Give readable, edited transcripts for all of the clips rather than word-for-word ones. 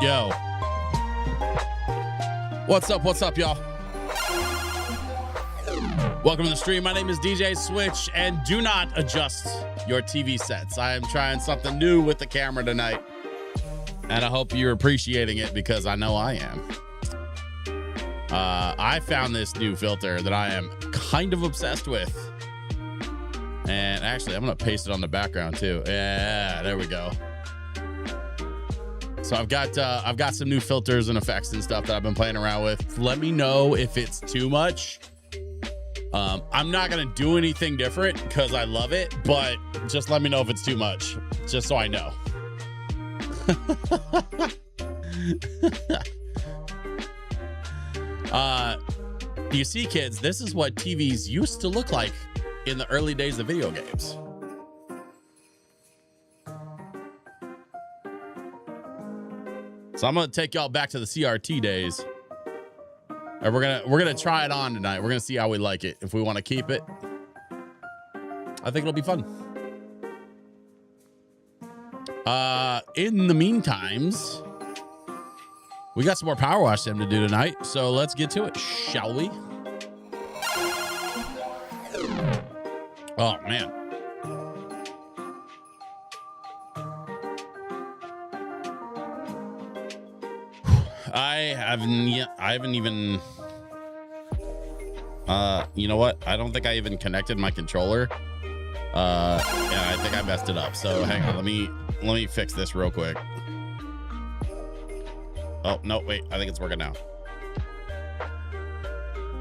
Yo. What's up, y'all? Welcome to the stream. My name is DJ Switch, and do not adjust your TV sets. I am trying something new with the camera tonight, and I hope you're appreciating it because I know I am. I found this new filter that I am kind of obsessed with. And actually, I'm going to paste it on the background too. Yeah, there we go. So I've got some new filters and effects and stuff that I've been playing around with. Let me know if it's too much. I'm not going to do anything different because I love it, but just let me know if it's too much, just so I know. You see, kids, this is what TVs used to look like in the early days of video games. So I'm gonna take y'all back to the CRT days, and we're gonna try it on tonight. We're gonna see how we like it. If we want to keep it, I think it'll be fun. In the meantimes, we got some more Power Wash Sim to do tonight, so let's get to it, shall we? Oh man. I haven't even you know what? I don't think I even connected my controller. Yeah, I think I messed it up. So hang on, let me fix this real quick. Oh, no, wait, I think it's working now.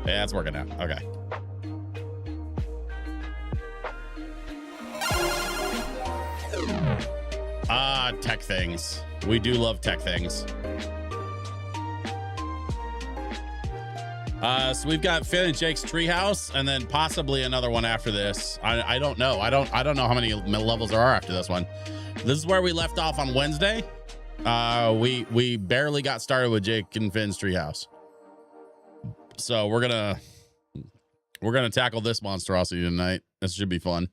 Yeah, it's working now. Okay. Tech things. We do love tech things. So we've got Finn and Jake's Treehouse, and then possibly another one after this. I don't know. I don't know how many levels there are after this one. This is where we left off on Wednesday. We barely got started with Jake and Finn's Treehouse. So we're gonna tackle this monstrosity tonight. This should be fun.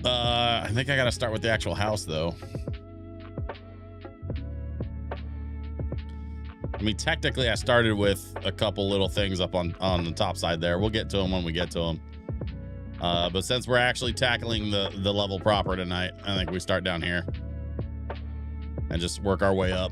I think I gotta start with the actual house though. I mean, technically I started with a couple little things up on the top side there. We'll get to them when we get to them. But since we're actually tackling the level proper tonight, I think we start down here and just work our way up.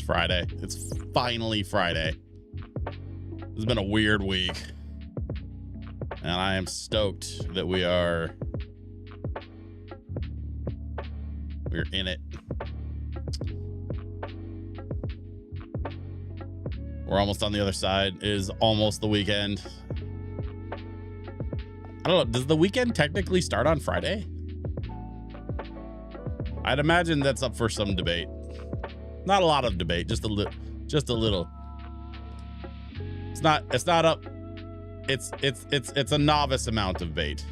Friday. It's finally Friday. It's been a weird week, and I am stoked that we're in it. We're almost on the other side. It is almost the weekend. I don't know. Does the weekend technically start on Friday? I'd imagine that's up for some debate. Not a lot of debate, just a little. It's not up. It's a novice amount of debate.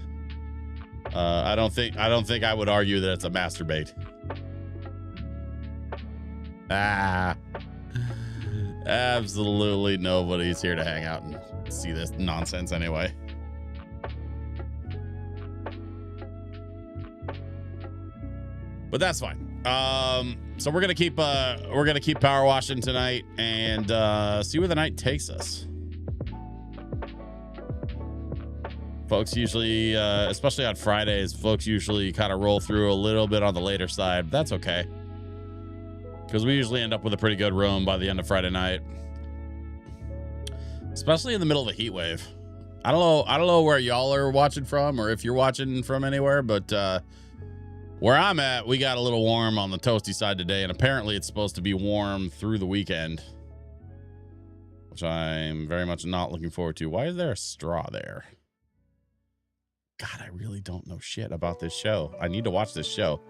I don't think I would argue that it's a masturbate. Absolutely nobody's here to hang out and see this nonsense anyway. But that's fine. So we're gonna keep power washing tonight and see where the night takes us. Folks usually, especially on Fridays, folks usually kind of roll through a little bit on the later side. But that's okay, because we usually end up with a pretty good room by the end of Friday night, especially in the middle of a heat wave. I don't know where y'all are watching from, or if you're watching from anywhere, but where I'm at, we got a little warm on the toasty side today, and apparently it's supposed to be warm through the weekend, which I'm very much not looking forward to. Why is there a straw there? God, I really don't know shit about this show. I need to watch this show.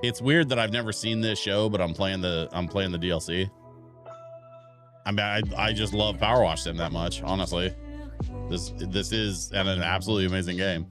It's weird that I've never seen this show, but I'm playing the DLC. I mean, I just love PowerWash Sim that much, honestly. This is an absolutely amazing game.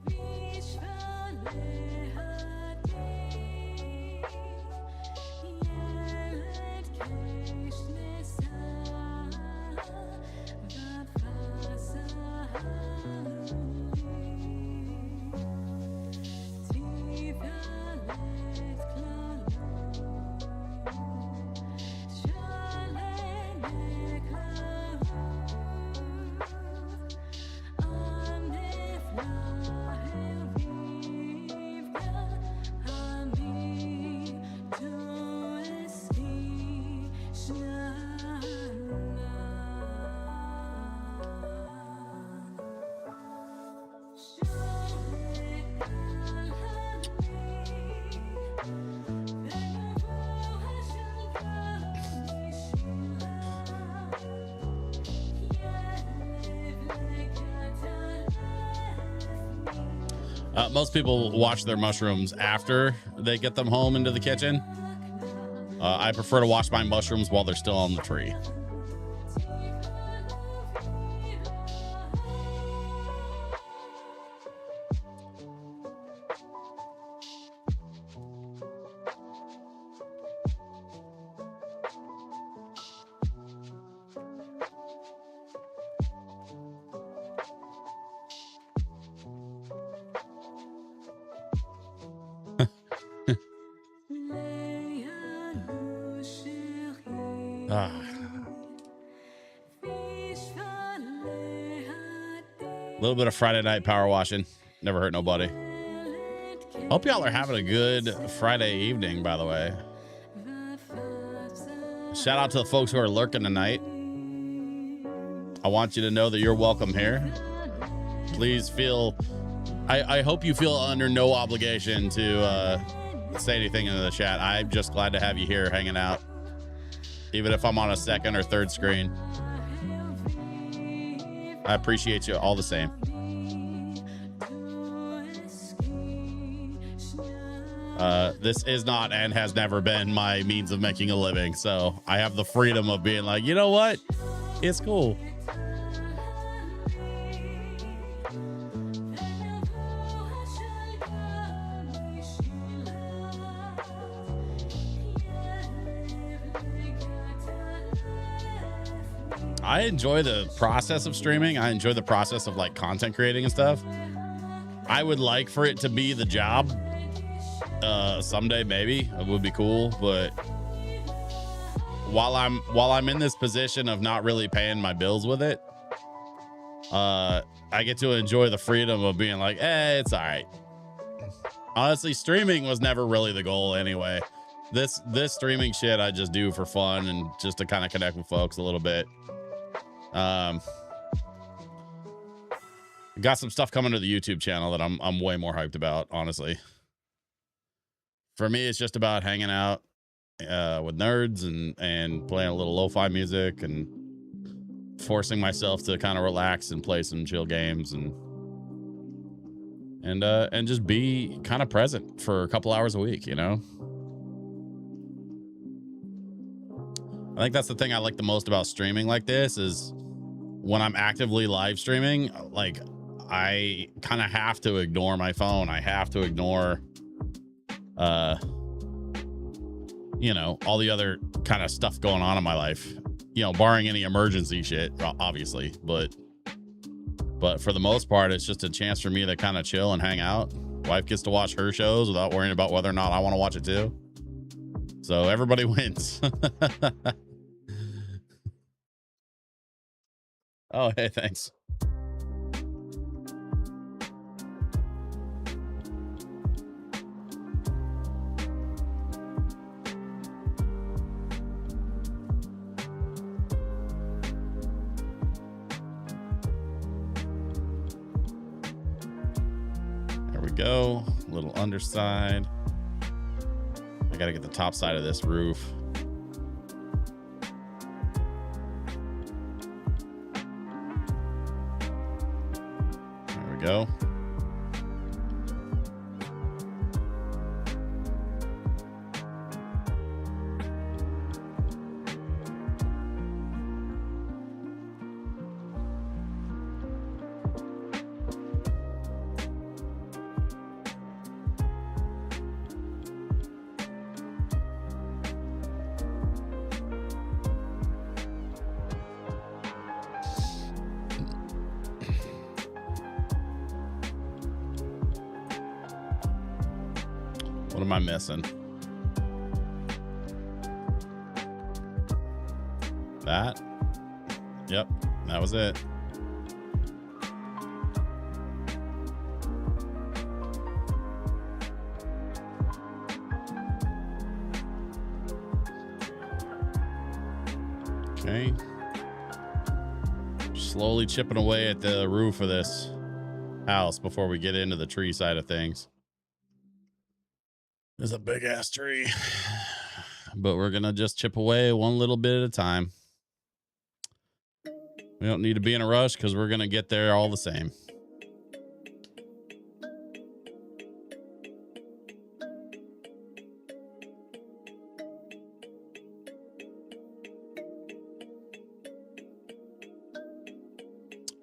Most people wash their mushrooms after they get them home into the kitchen. I prefer to wash my mushrooms while they're still on the tree. A little bit of Friday night power washing. Never hurt nobody. Hope y'all are having a good Friday evening, by the way. Shout out to the folks who are lurking tonight. I want you to know that you're welcome here. Please feel... I hope you feel under no obligation to say anything in the chat. I'm just glad to have you here hanging out. Even if I'm on a second or third screen. I appreciate you all the same. This is not and has never been my means of making a living. So I have the freedom of being like, you know what? It's cool. I enjoy the process of streaming. I enjoy the process of like content creating and stuff. I would like for it to be the job. Someday maybe it would be cool, but while I'm in this position of not really paying my bills with it, I get to enjoy the freedom of being like, hey, it's all right. Honestly, streaming was never really the goal anyway. This streaming shit I just do for fun and just to kind of connect with folks a little bit. Got some stuff coming to the YouTube channel that I'm way more hyped about, honestly. For me, it's just about hanging out with nerds and playing a little lo-fi music and forcing myself to kind of relax and play some chill games and just be kind of present for a couple hours a week, you know? I think that's the thing I like the most about streaming like this is when I'm actively live streaming, like I kind of have to ignore my phone. I have to ignore, you know, all the other kind of stuff going on in my life, you know, barring any emergency shit, obviously. But for the most part, it's just a chance for me to kind of chill and hang out. Wife gets to watch her shows without worrying about whether or not I want to watch it too. So everybody wins. Oh, hey, thanks. There we go. A little underside. I got to get the top side of this roof. Go. What am I missing? That? Yep, that was it. Okay. Slowly chipping away at the roof of this house before we get into the tree side of things. There's a big ass tree, but we're gonna just chip away one little bit at a time. We don't need to be in a rush because we're gonna get there all the same.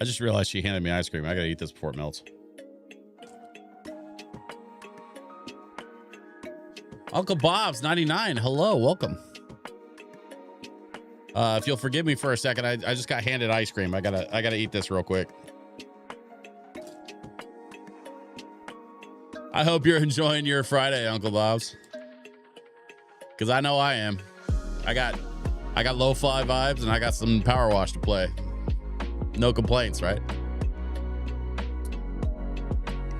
I just realized she handed me ice cream. I gotta eat this before it melts. Uncle Bob's 99. Hello, welcome. If you'll forgive me for a second, I just got handed ice cream. I gotta eat this real quick. I hope you're enjoying your Friday, Uncle Bob's, because I know I am. I got lo-fi vibes and I got some PowerWash to play. No complaints, right?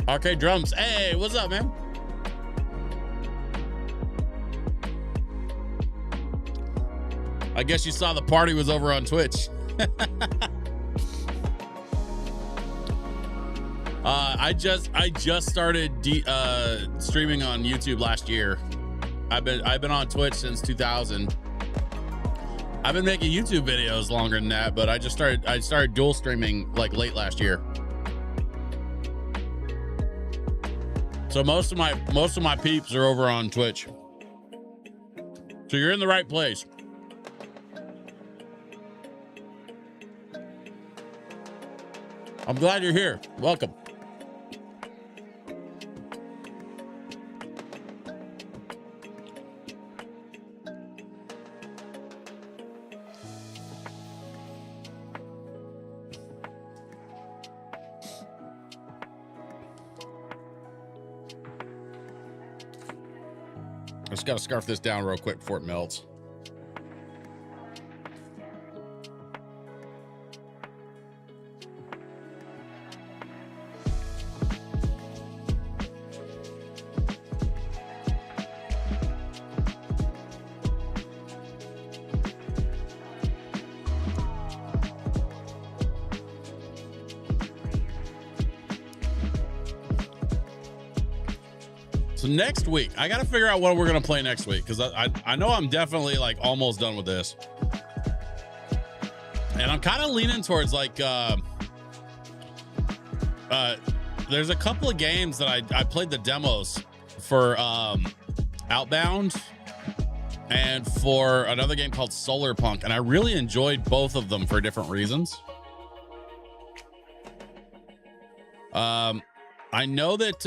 Arcade Drums. Hey, what's up, man? I guess you saw the party was over on Twitch. I just started streaming on YouTube last year. I've been on Twitch since 2000. I've been making YouTube videos longer than that, but I started dual streaming like late last year. So most of my peeps are over on Twitch. So you're in the right place. I'm glad you're here. Welcome. I just got to scarf this down real quick before it melts. So next week, I got to figure out what we're going to play next week, because I know I'm definitely like almost done with this. And I'm kind of leaning towards like, there's a couple of games that I played the demos for Outbound and for another game called Solar Punk, and I really enjoyed both of them for different reasons. I know that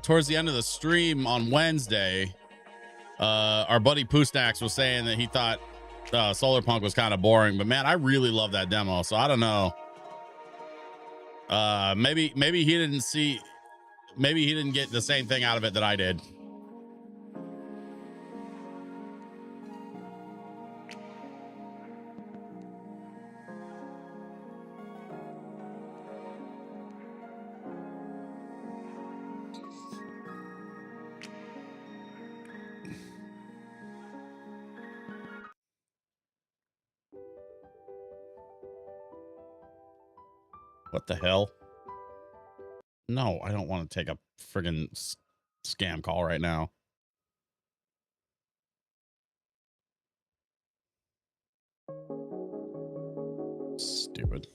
towards the end of the stream on Wednesday, our buddy Poosnax was saying that he thought Solar Punk was kind of boring, but man, I really love that demo. So I don't know. Maybe he didn't get the same thing out of it that I did. What the hell? No, I don't want to take a friggin' scam call right now. Stupid.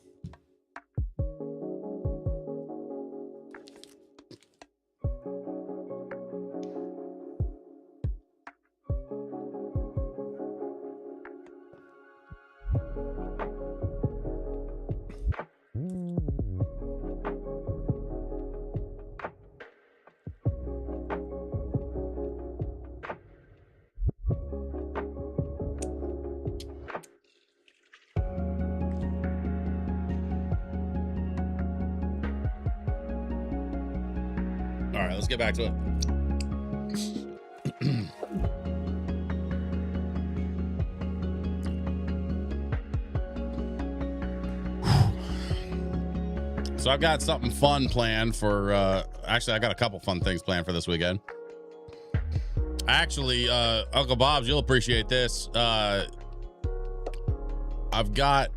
All right, let's get back to it. So I've got something fun planned for, actually I got a couple fun things planned for this weekend. Actually, Uncle Bob's, you'll appreciate this. I've got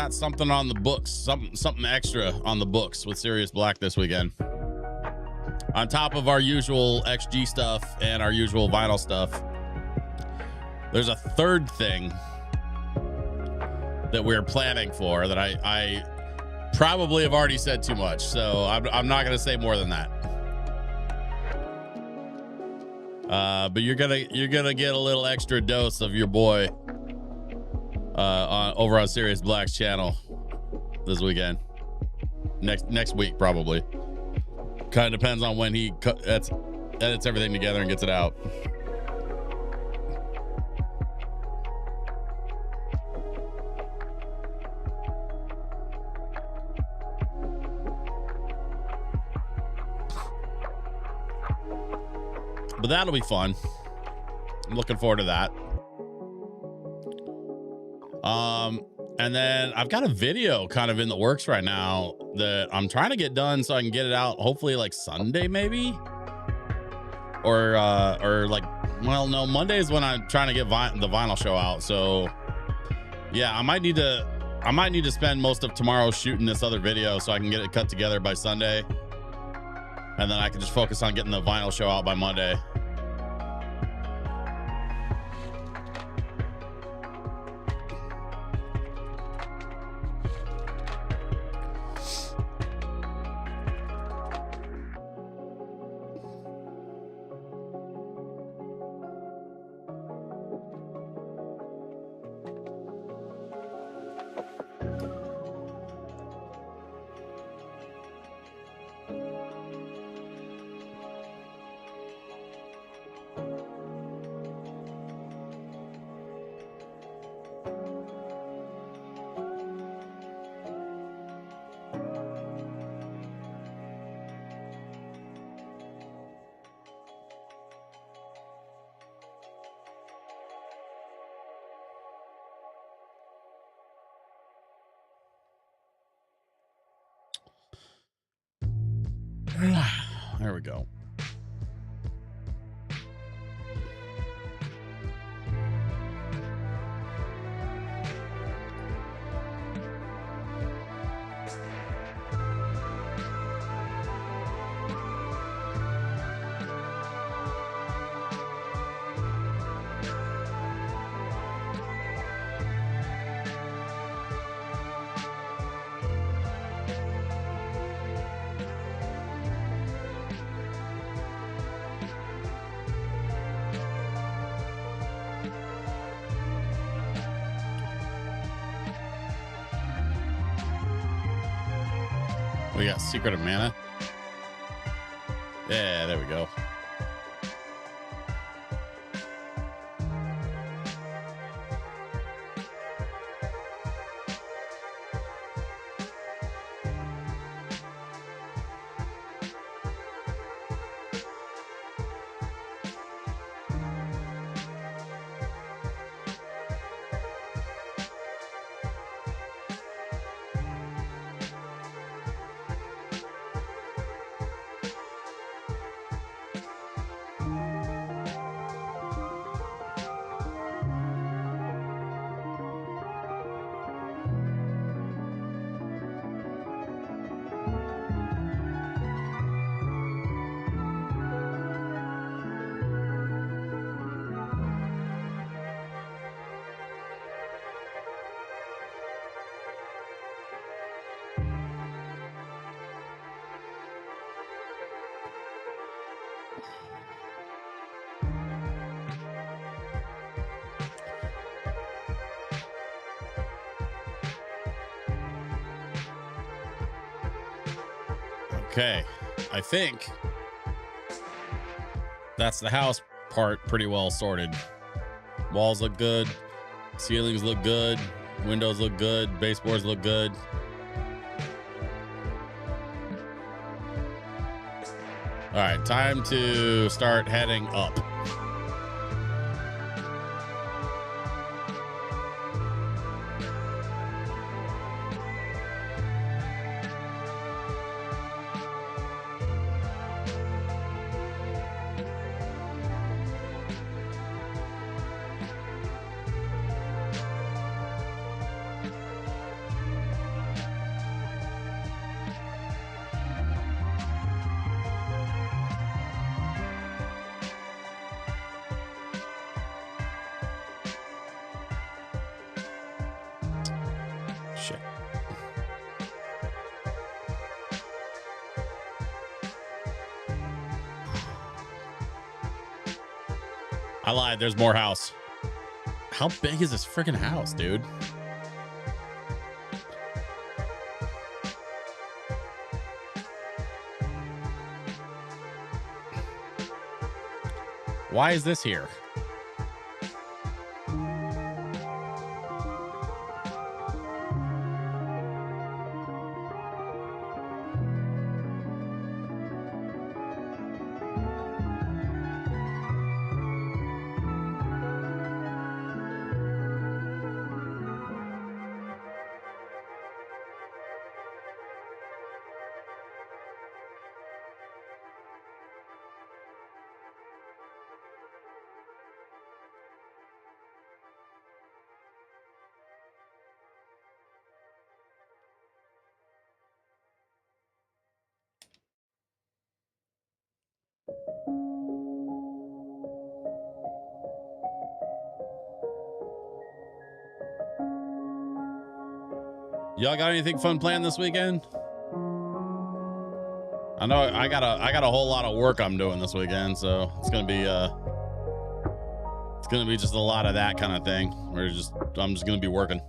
something on the books, something extra on the books with Sirius Black this weekend. On top of our usual XG stuff and our usual vinyl stuff, there's a third thing that we're planning for that I probably have already said too much, so I'm not going to say more than that. But you're gonna get a little extra dose of your boy over on Sirius Black's channel this weekend. Next week probably. Kind of depends on when he edits everything together and gets it out. But that'll be fun. I'm looking forward to that. And then I've got a video kind of in the works right now that I'm trying to get done so I can get it out hopefully like Sunday maybe. Or like, well, no, Monday is when I'm trying to get the vinyl show out. So yeah, I might need to spend most of tomorrow shooting this other video so I can get it cut together by Sunday. And then I can just focus on getting the vinyl show out by Monday. There we go. We got Secret of Mana. Yeah, there we go. Okay, I think that's the house part pretty well sorted. Walls look good, ceilings look good, windows look good, baseboards look good. All right, time to start heading up. I lied. There's more house. How big is this freaking house, dude? Why is this here? Y'all got anything fun planned this weekend? I know I got a whole lot of work I'm doing this weekend, so it's gonna be just a lot of that kind of thing. I'm just gonna be working.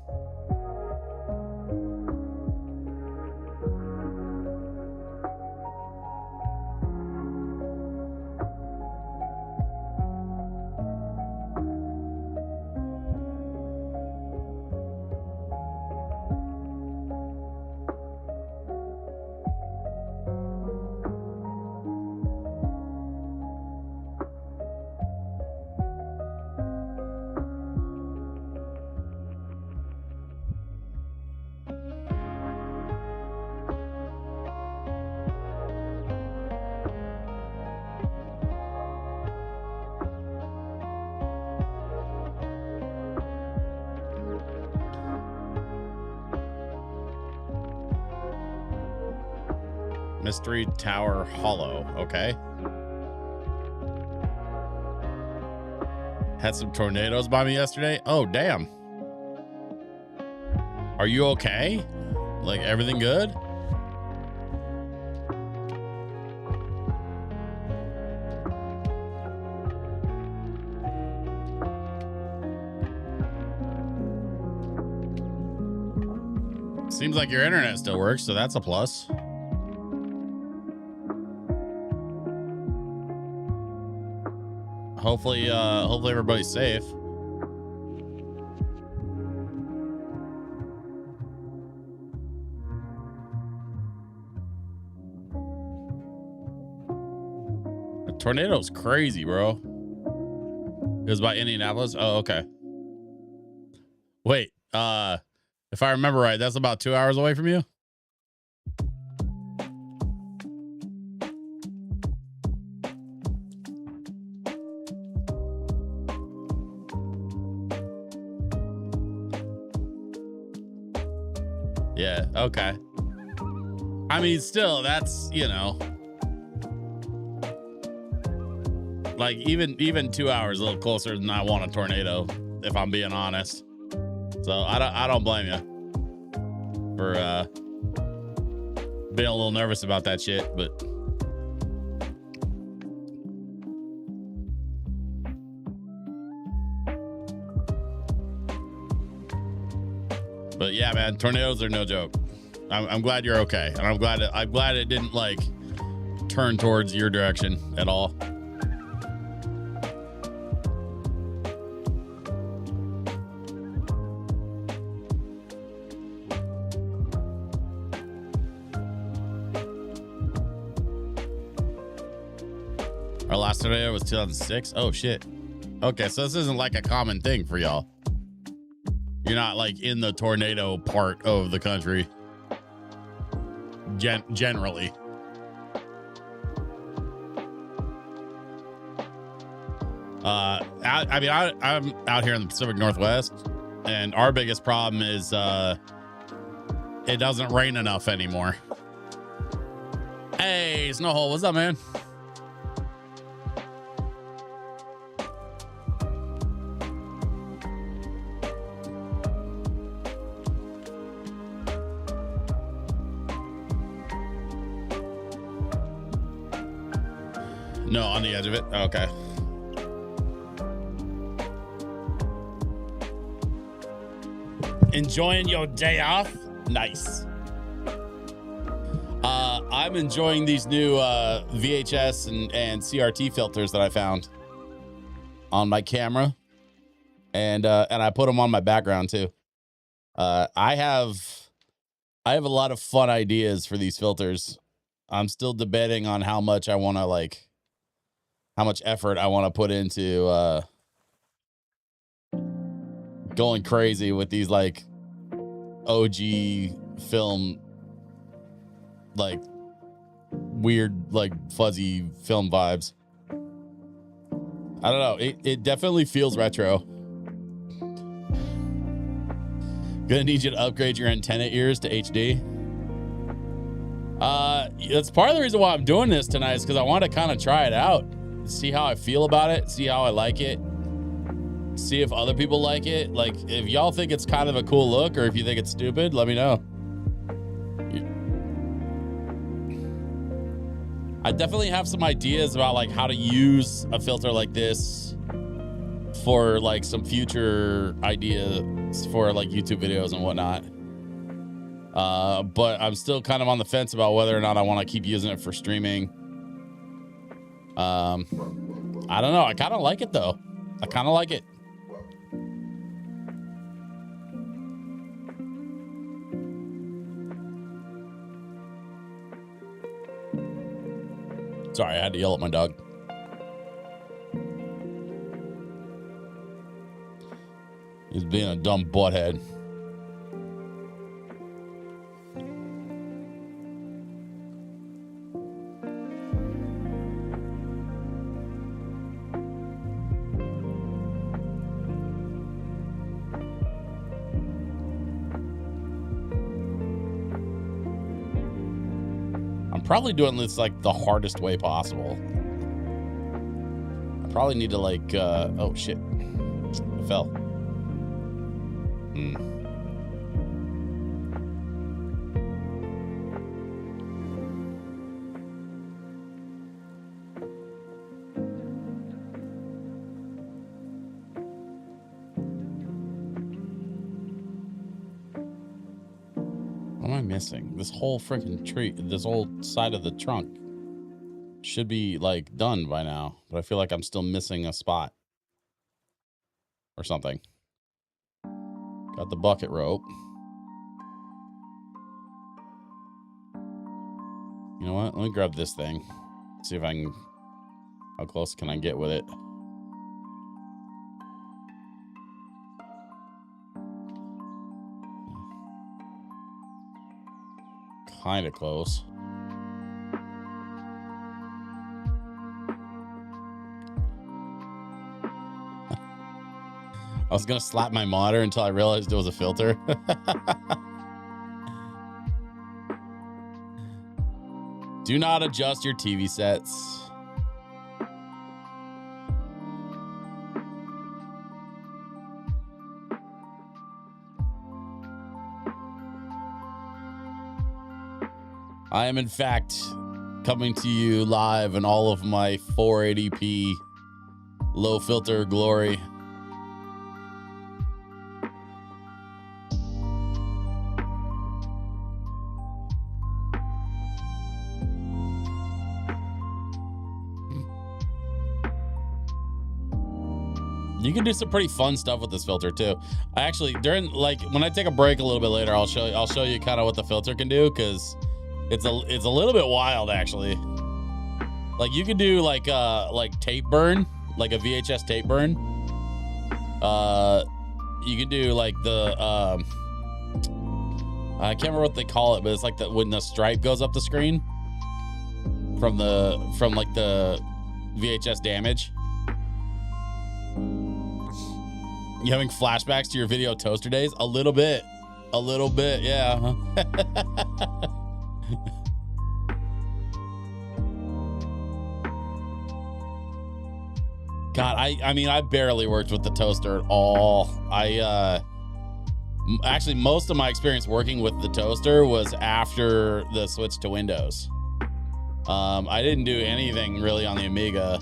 Mystery Tower Hollow. Okay. Had some tornadoes by me yesterday. Oh, damn. Are you okay? Like, everything good? Seems like your internet still works, so that's a plus. Hopefully everybody's safe. The tornado's crazy, bro. It was by Indianapolis. Oh, okay. Wait, if I remember right, that's about 2 hours away from you? Yeah, okay. I mean, still, that's, you know, like even 2 hours a little closer than I want a tornado, if I'm being honest. So I don't blame you for being a little nervous about that shit, but yeah, man, tornadoes are no joke. I'm glad you're okay, and I'm glad it didn't like turn towards your direction at all. Our last tornado was 2006. Oh shit. Okay, so this isn't like a common thing for y'all. You're not like in the tornado part of the country. Generally. I'm out here in the Pacific Northwest, and our biggest problem is it doesn't rain enough anymore. Hey, Snowhole, what's up, man? No, on the edge of it. Okay. Enjoying your day off? Nice. I'm enjoying these new VHS and CRT filters that I found on my camera, and I put them on my background too. I have a lot of fun ideas for these filters. I'm still debating on how much I want to how much effort I want to put into going crazy with these like OG film, like weird, like fuzzy film vibes. I don't know. It definitely feels retro. Gonna need you to upgrade your antenna ears to HD. That's part of the reason why I'm doing this tonight, is because I want to kind of try it out, see how I feel about it, see how I like it, see if other people like it. Like, if y'all think it's kind of a cool look, or if you think it's stupid, let me know. I definitely have some ideas about like how to use a filter like this for like some future ideas for like YouTube videos and whatnot. But I'm still kind of on the fence about whether or not I want to keep using it for streaming. I don't know. I kind of like it though. I kind of like it. Sorry, I had to yell at my dog. He's being a dumb butthead. Probably doing this like the hardest way possible. I probably need to like oh shit, I fell. What am I missing? This whole freaking tree, this whole side of the trunk should be like done by now, but I feel like I'm still missing a spot or something. Got the bucket rope. You know what? Let me grab this thing. See if I can, how close can I get with it? Kind of close. I was gonna slap my monitor until I realized it was a filter. Do not adjust your TV sets. I am, in fact, coming to you live in all of my 480p low filter glory. You can do some pretty fun stuff with this filter too. I actually, during like when I take a break a little bit later, I'll show you kind of what the filter can do, because it's a little bit wild actually. Like you can do like tape burn, like a VHS tape burn. You can do like the I can't remember what they call it, but it's like when the stripe goes up the screen from like the VHS damage. You having flashbacks to your video toaster days? A little bit, yeah. God, I mean, I barely worked with the toaster at all. Actually, most of my experience working with the toaster was after the switch to Windows. I didn't do anything really on the Amiga.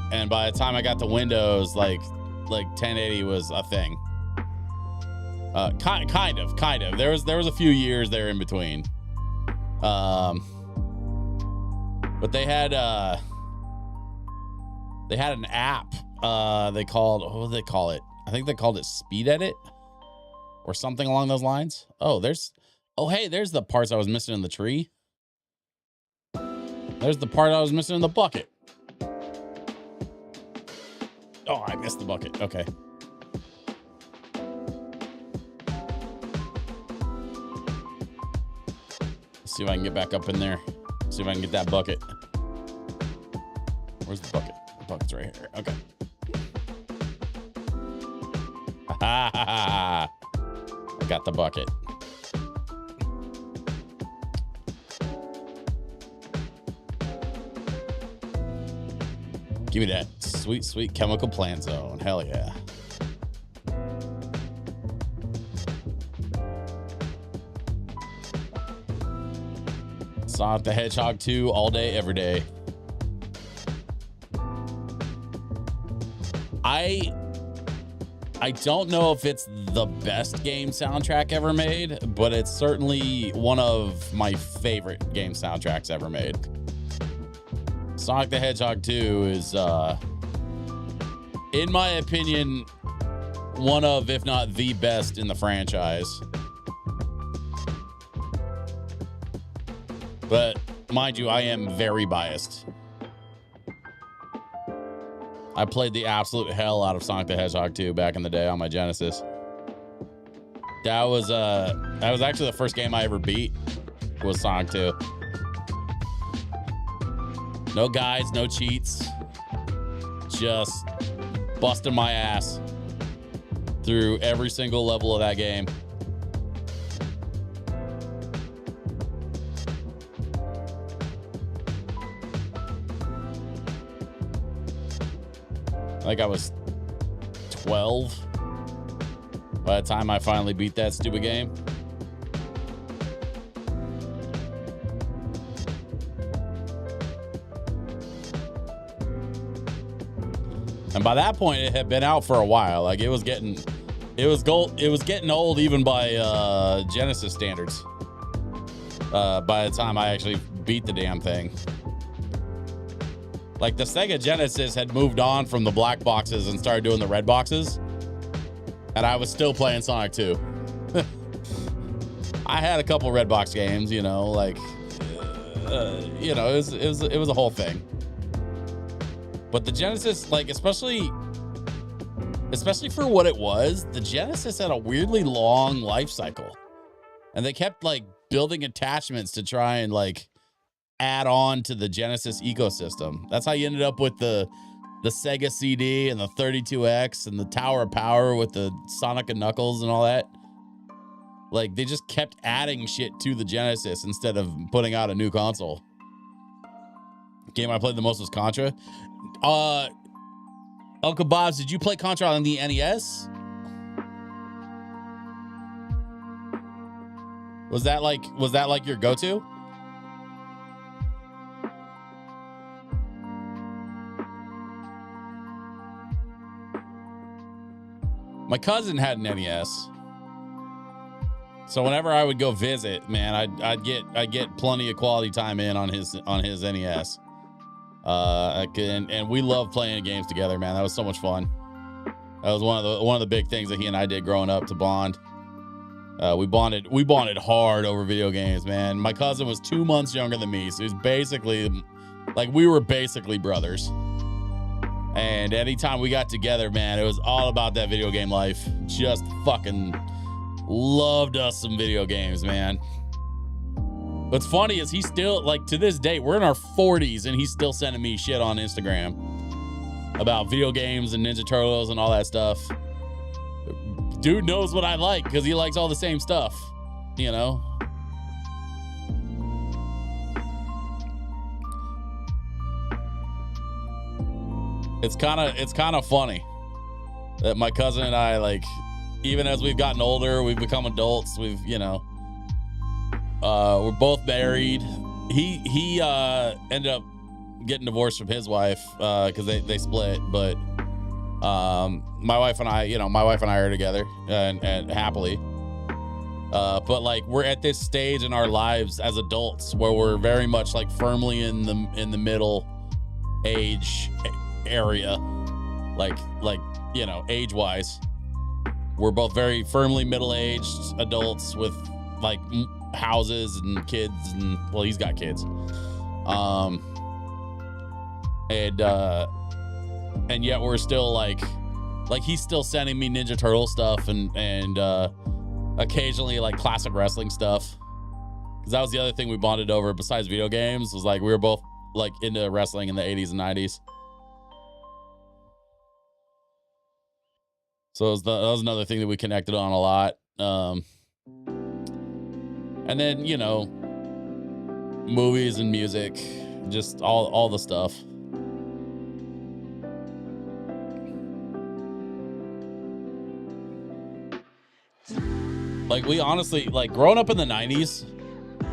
And by the time I got to Windows, like 1080 was a thing. Kind of. There was a few years there in between. But they had an app. What did they call it? I think they called it Speed Edit or something along those lines. There's the parts I was missing in the tree. There's the part I was missing in the bucket. Oh, I missed the bucket. Okay. Let's see if I can get back up in there. See if I can get that bucket. Where's the bucket? The bucket's right here. Okay. I got the bucket. Give me that sweet, sweet chemical plant zone. Hell yeah. Sonic the Hedgehog 2 all day, every day. I don't know if it's the best game soundtrack ever made, but it's certainly one of my favorite game soundtracks ever made. Sonic the Hedgehog 2 is, in my opinion, one of, if not the best in the franchise. But mind you, I am very biased. I played the absolute hell out of Sonic the Hedgehog 2 back in the day on my Genesis. That was actually the first game I ever beat, was Sonic 2. No guides, no cheats. Just busting my ass through every single level of that game. I think I was 12 by the time I finally beat that stupid game. And by that point, it had been out for a while. Like it was getting old even by Genesis standards. By the time I actually beat the damn thing. Like the Sega Genesis had moved on from the black boxes and started doing the red boxes. And I was still playing Sonic 2. I had a couple red box games, you know, like, it was a whole thing. But the Genesis, like, especially for what it was, the Genesis had a weirdly long life cycle. And they kept, like, building attachments to try and, like, add on to the Genesis ecosystem. That's how you ended up with the Sega CD and the 32X and the Tower of Power with the Sonic and Knuckles and all that. Like, they just kept adding shit to the Genesis instead of putting out a new console. Game I played the most was Contra. Uncle Bob's, did you play Contra on the NES? Was that like your go-to? My cousin had an NES. So whenever I would go visit, man, I'd get plenty of quality time in on his NES. And we loved playing games together, man. That was so much fun. That was one of the big things that he and I did growing up to bond. We bonded hard over video games, man. My cousin was 2 months younger than me, so he's basically like we were basically brothers. And anytime we got together, man, it was all about that video game life. Just fucking loved us some video games, man. What's funny is he still, like, to this day, we're in our 40s and he's still sending me shit on Instagram about video games and Ninja Turtles and all that stuff. Dude knows what I like because he likes all the same stuff, you know? It's kind of funny that my cousin and I, like, even as we've gotten older, we've become adults. We've, you know, we're both married. He ended up getting divorced from his wife because they split. But My wife and I, are together and happily. But like we're at this stage in our lives as adults where we're very much like firmly in the middle age area, like age wise. We're both very firmly middle-aged adults with like houses and kids, and well, he's got kids. And yet we're still like he's still sending me Ninja Turtle stuff and occasionally like classic wrestling stuff. Cause that was the other thing we bonded over besides video games, was like we were both like into wrestling in the 80s and 90s. So that was another thing that we connected on a lot. And then, movies and music, just all the stuff. Like we honestly, like growing up in the 90s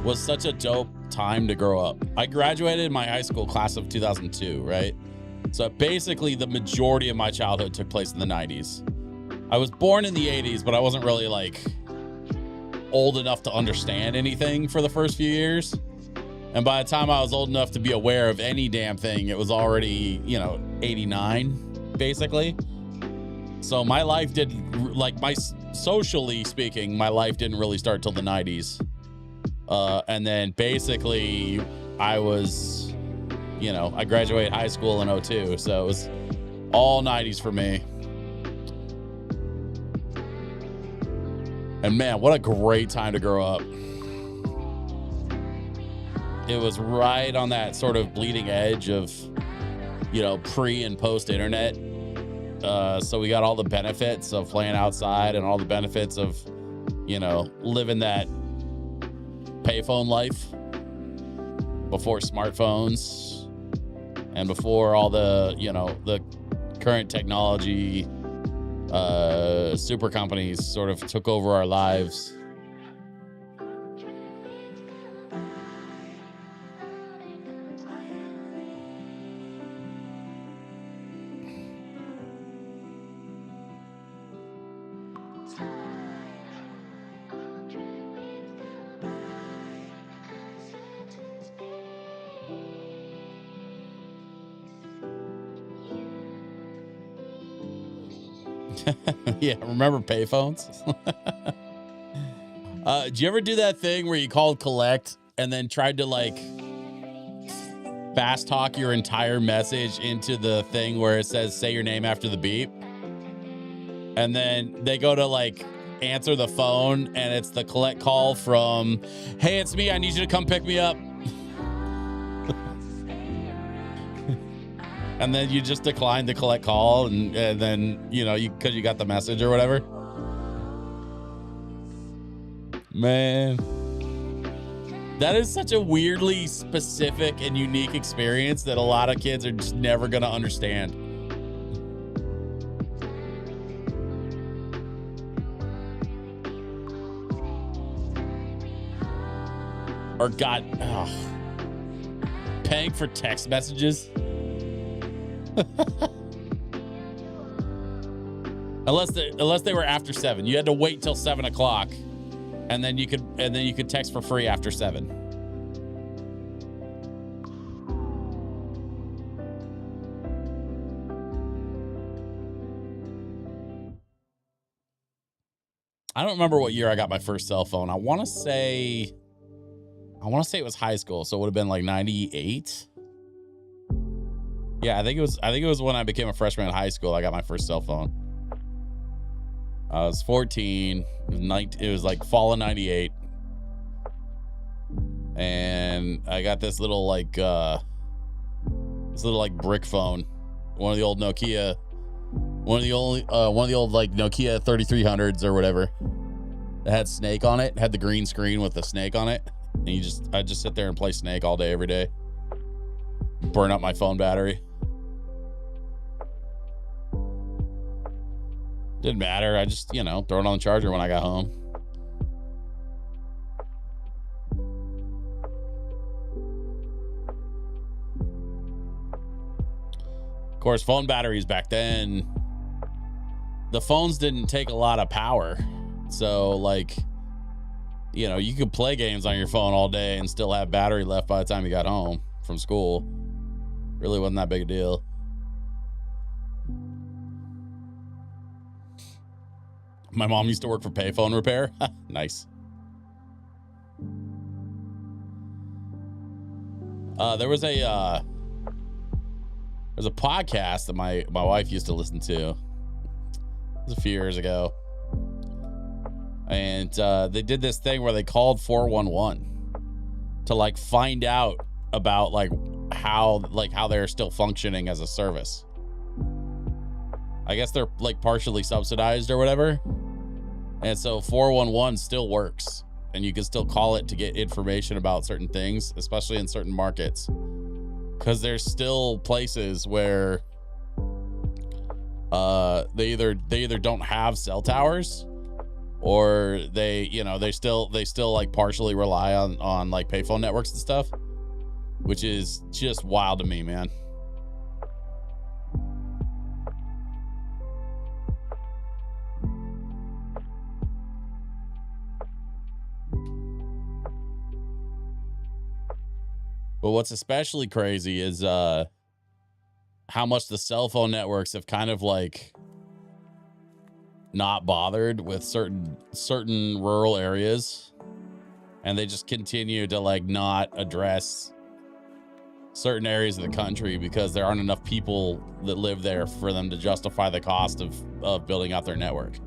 was such a dope time to grow up. I graduated my high school class of 2002, right? So basically the majority of my childhood took place in the 90s. I was born in the 80s, but I wasn't really like old enough to understand anything for the first few years. And by the time I was old enough to be aware of any damn thing, it was already, 89, basically. So my life socially speaking, my life didn't really start till the 90s. And then basically I was, I graduated high school in 02. So it was all 90s for me. And man, what a great time to grow up. It was right on that sort of bleeding edge of, pre and post internet. So we got all the benefits of playing outside and all the benefits of, living that payphone life before smartphones and before all the, the current technology super companies sort of took over our lives. Yeah, remember payphones? Did you ever do that thing where you called collect and then tried to like fast talk your entire message into the thing where it says say your name after the beep? And then they go to like answer the phone and it's the collect call from, hey, it's me, I need you to come pick me up. And then you just decline the collect call and then, because you got the message or whatever. Man, that is such a weirdly specific and unique experience that a lot of kids are just never going to understand. Or paying for text messages. Unless they were after 7, you had to wait till 7 o'clock, and then you could text for free after 7. I don't remember what year I got my first cell phone. I want to say it was high school, so it would have been like 98. Yeah, I think it was when I became a freshman in high school. I got my first cell phone. I was 14. It was like fall of 98. And I got this little like brick phone. One of the old like Nokia 3300s or whatever. It had Snake on it. It had the green screen with the Snake on it. And I just sit there and play Snake all day, every day. Burn up my phone battery. Didn't matter. I just, throw it on the charger when I got home. Of course, phone batteries back then, the phones didn't take a lot of power. So like, you know, you could play games on your phone all day and still have battery left by the time you got home from school. Really wasn't that big a deal. My mom used to work for payphone repair. Nice. There was a podcast that my wife used to listen to. It was a few years ago. And they did this thing where they called 411 to like find out about like how they're still functioning as a service. I guess they're like partially subsidized or whatever. And so 411 still works, and you can still call it to get information about certain things, especially in certain markets. Because there's still places where they either don't have cell towers, or they still like partially rely on like payphone networks and stuff, which is just wild to me, man. But what's especially crazy is how much the cell phone networks have kind of like not bothered with certain rural areas, and they just continue to like not address certain areas of the country because there aren't enough people that live there for them to justify the cost of building out their network.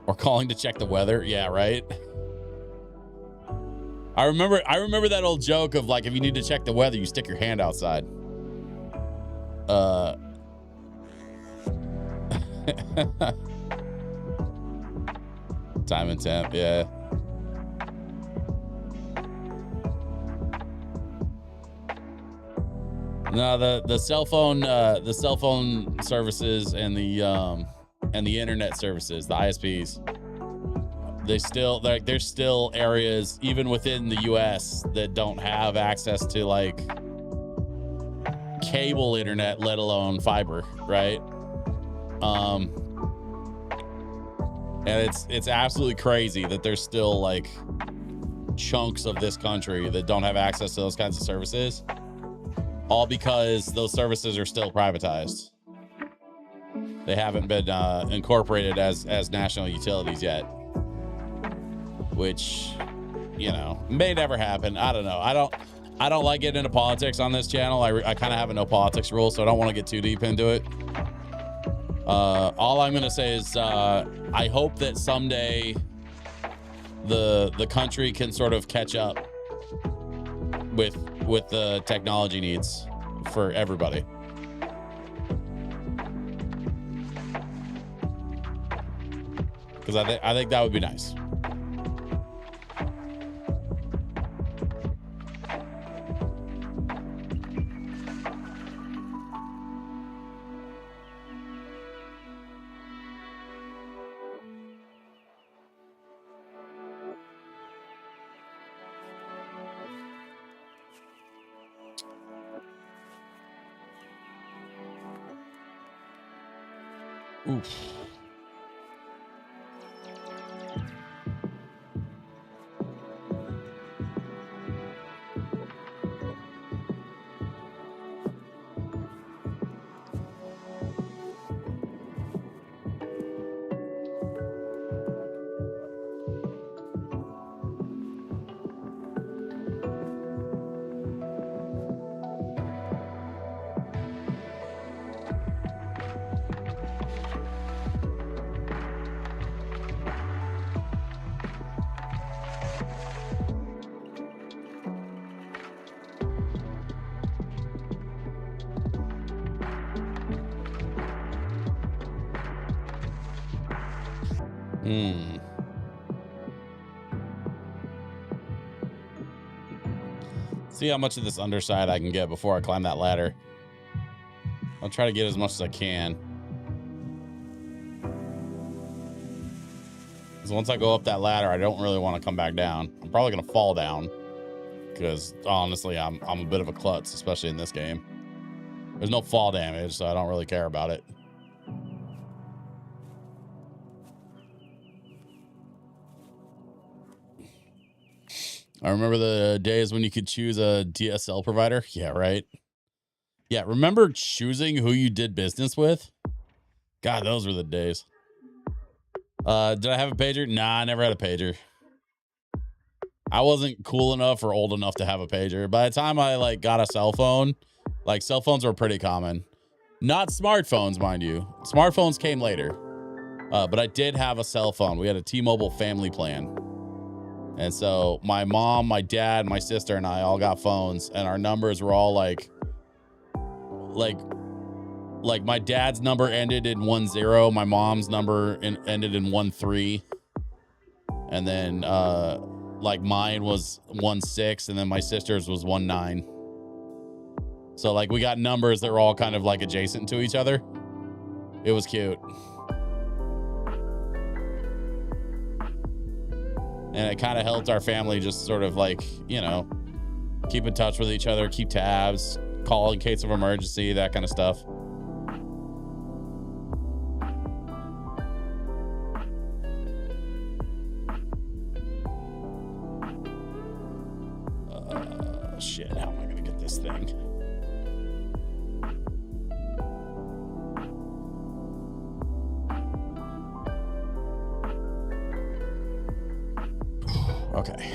Or calling to check the weather. Yeah, right. I remember that old joke of like, if you need to check the weather, you stick your hand outside. Time and temp, yeah. No, the cell phone services and the internet services, the ISPs, there's still areas even within the US that don't have access to like cable internet, let alone fiber, right? And it's absolutely crazy that there's still like chunks of this country that don't have access to those kinds of services, all because those services are still privatized. They haven't been incorporated as national utilities yet, which, you know, may never happen. I don't know. I don't like getting into politics on this channel. I kind of have a no politics rule, so I don't want to get too deep into it. All I'm going to say is I hope that someday the country can sort of catch up with the technology needs for everybody. Because I think that would be nice. Oof. See how much of this underside I can get before I climb that ladder. I'll try to get as much as I can. Because once I go up that ladder, I don't really want to come back down. I'm probably going to fall down. Because honestly, I'm a bit of a klutz, especially in this game. There's no fall damage, so I don't really care about it. I remember the days when you could choose a DSL provider. Yeah, right. Yeah, remember choosing who you did business with? God, those were the days. Did I have a pager? Nah, I never had a pager. I wasn't cool enough or old enough to have a pager. By the time I like got a cell phone, like cell phones were pretty common. Not smartphones, mind you. Smartphones came later. But I did have a cell phone. We had a T-Mobile family plan. And so my mom, my dad, my sister, and I all got phones, and our numbers were all like my dad's number ended in 10, my mom's number ended in 13, and then like mine was 16, and then my sister's was 19. So like we got numbers that were all kind of like adjacent to each other. It was cute. And it kind of helped our family just sort of like, you know, keep in touch with each other, keep tabs, call in case of emergency, that kind of stuff. Shit, how am I going to get this thing? Okay.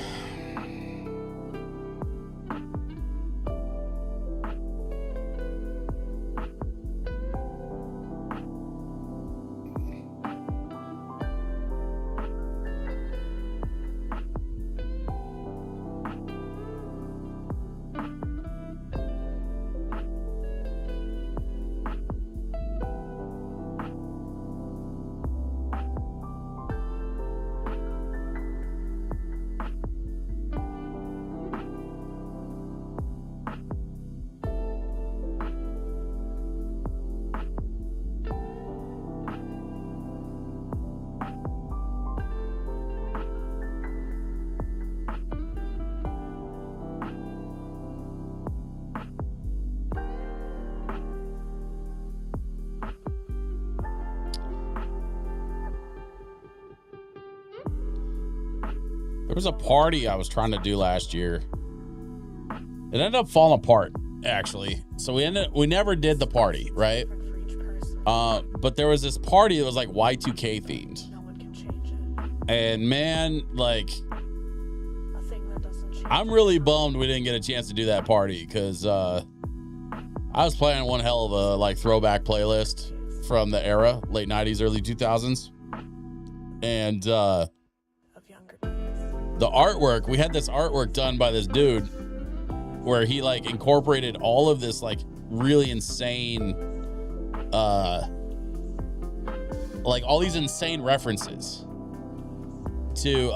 There was a party I was trying to do last year. It ended up falling apart, actually. So we never did the party, right? But there was this party that was like Y2K themed. No one can change it. And man, like, A thing that doesn't change. I'm really bummed we didn't get a chance to do that party because I was playing one hell of a like throwback playlist from the era, late 90s, early 2000s. And Of younger days. the artwork, we had this artwork done by this dude where he like incorporated all of this like really insane like all these insane references to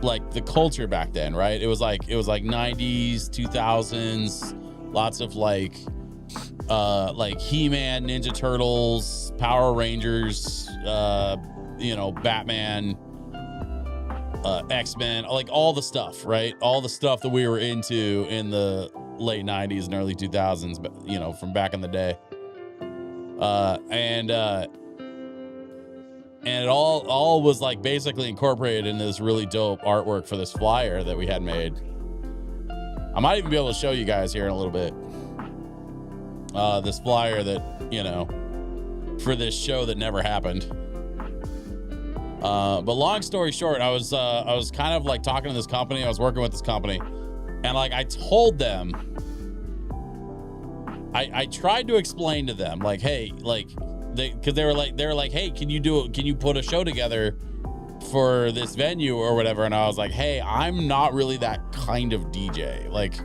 like the culture back then, right? It was like 90s, 2000s, lots of like He-Man, Ninja Turtles, Power Rangers, you know, Batman, X-Men, like all the stuff, right? All the stuff that we were into in the late 90s and early 2000s, but you know, from back in the day. And it all was like basically incorporated in this really dope artwork for this flyer that we had made. I might even be able to show you guys here in a little bit. This flyer that, you know, for this show that never happened. But long story short, I was kind of like talking to this company. I was working with this company, and like I told them, I tried to explain to them like, hey, like because they were like, hey, can you put a show together for this venue or whatever? And I was like, hey, I'm not really that kind of DJ. Like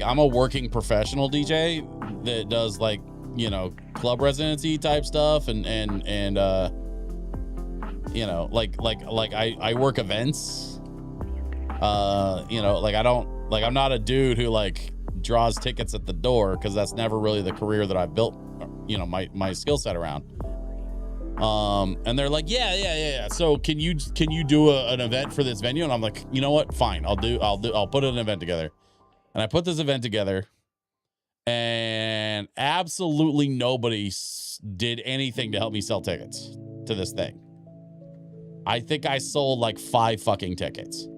I'm a working professional DJ that does like, you know, club residency type stuff and you know, like I work events. You know, like I'm not a dude who like draws tickets at the door, because that's never really the career that I've built, you know, my skill set around. And they're like, yeah. So can you do an event for this venue? And I'm like, you know what? Fine. I'll put an event together. And I put this event together, and absolutely nobody did anything to help me sell tickets to this thing. I think I sold like 5 fucking tickets,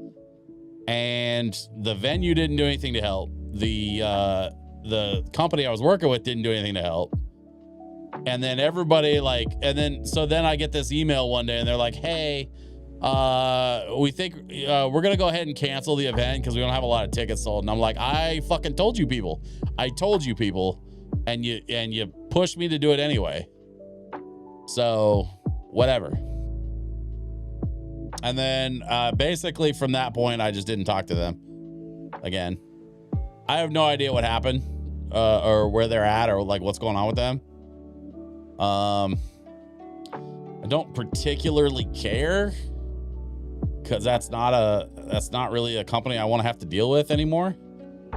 and the venue didn't do anything to help. The company I was working with didn't do anything to help. And then everybody so then I get this email one day and they're like, hey, we think we're going to go ahead and cancel the event because we don't have a lot of tickets sold. And I'm like, I fucking told you people. I told you people, and you pushed me to do it anyway. So whatever. And then basically from that point, I just didn't talk to them again. I have no idea what happened or where they're at or like what's going on with them. I don't particularly care because that's not really a company I want to have to deal with anymore.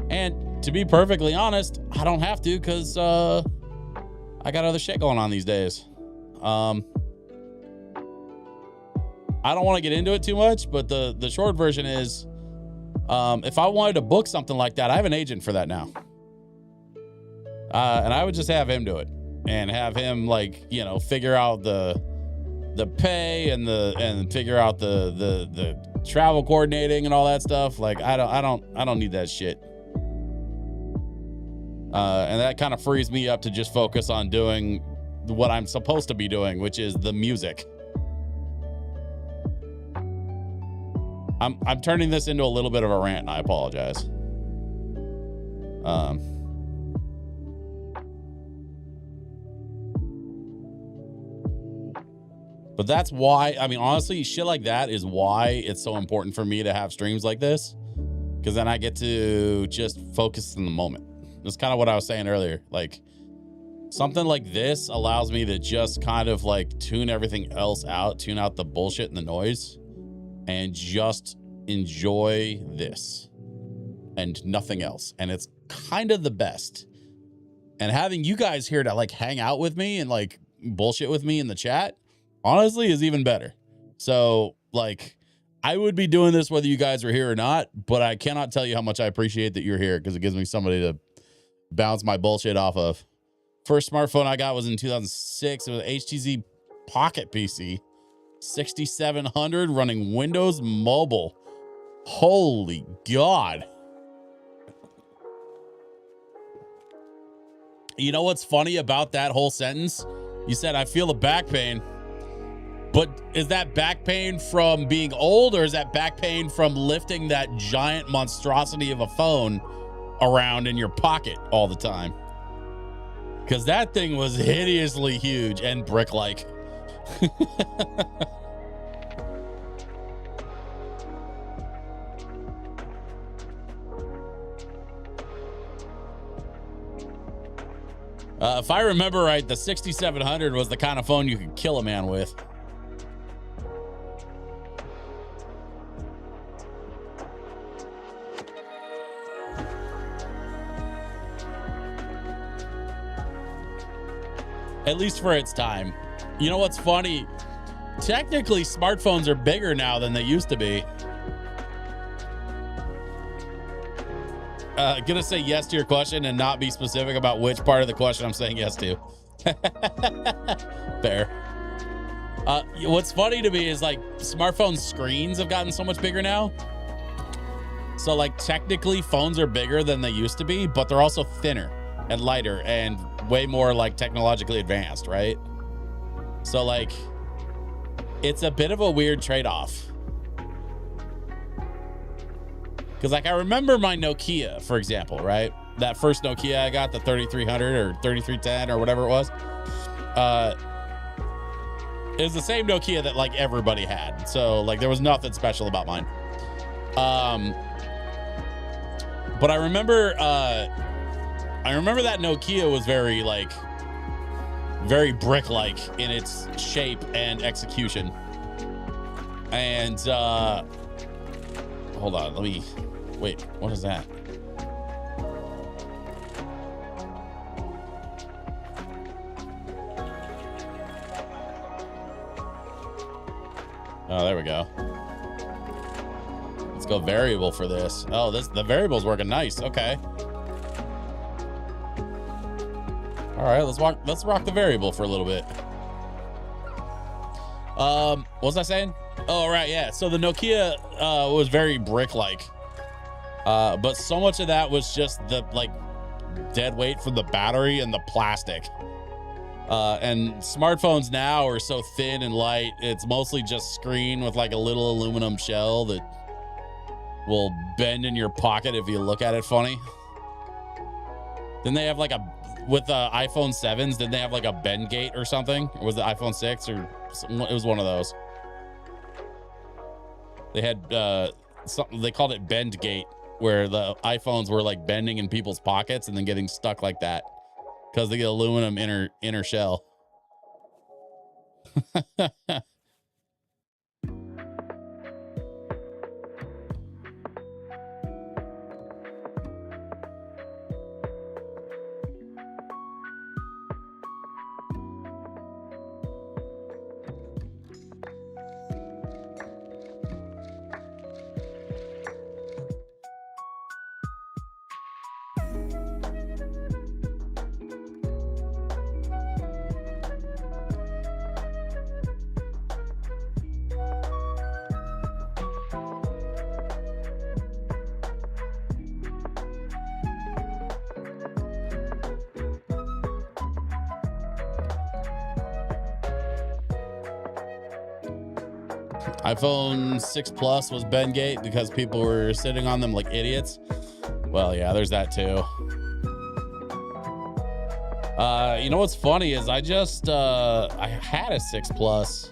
And to be perfectly honest, I don't have to because I got other shit going on these days. I don't want to get into it too much, but the short version is, if I wanted to book something like that, I have an agent for that now. And I would just have him do it and have him figure out the pay and figure out the travel coordinating and all that stuff. Like I don't need that shit. And that kind of frees me up to just focus on doing what I'm supposed to be doing, which is the music. I'm turning this into a little bit of a rant, and I apologize. But that's why, I mean, honestly, shit like that is why it's so important for me to have streams like this, because then I get to just focus in the moment. That's kind of what I was saying earlier. Like, something like this allows me to just kind of like tune everything else out, tune out the bullshit and the noise, and just enjoy this and nothing else. And it's kind of the best. And having you guys here to like hang out with me and like bullshit with me in the chat, honestly, is even better. So like, I would be doing this whether you guys are here or not, but I cannot tell you how much I appreciate that you're here because it gives me somebody to bounce my bullshit off of. First smartphone I got was in 2006. It was an HTC Pocket PC, 6700 running Windows Mobile. Holy God. You know what's funny about that whole sentence? You said, I feel the back pain. But is that back pain from being old, or is that back pain from lifting that giant monstrosity of a phone around in your pocket all the time? Because that thing was hideously huge and brick-like. If I remember right, the 6700 was the kind of phone you could kill a man with. At least for its time. You know what's funny? Technically, smartphones are bigger now than they used to be. Gonna say yes to your question and not be specific about which part of the question I'm saying yes to. Fair. What's funny to me is like smartphone screens have gotten so much bigger now. So like technically phones are bigger than they used to be, but they're also thinner and lighter and way more like technologically advanced, right? So like it's a bit of a weird trade-off. Because like I remember my Nokia, for example, right? That first Nokia I got, the 3300 or 3310 or whatever it was. It was the same Nokia that like everybody had. So like there was nothing special about mine. But I remember that Nokia was very like, very brick-like in its shape and execution. And hold on, wait, what is that? Oh, there we go. Let's go variable for this. Oh, the variable's working nice. Okay. All right, let's rock the variable for a little bit. What was I saying? Oh, right, yeah. So the Nokia was very brick-like. But so much of that was just the like dead weight from the battery and the plastic. And smartphones now are so thin and light, it's mostly just screen with like a little aluminum shell that will bend in your pocket if you look at it funny. Then they have like with the iPhone 7s, did they have like a bend gate or something? Or was it iPhone 6 or something? It was one of those. They had something, they called it bend gate, where the iPhones were like bending in people's pockets and then getting stuck like that because of the aluminum inner shell. iPhone 6 Plus was Bendgate because people were sitting on them like idiots. Well, yeah, there's that too. You know what's funny is I had a 6 Plus.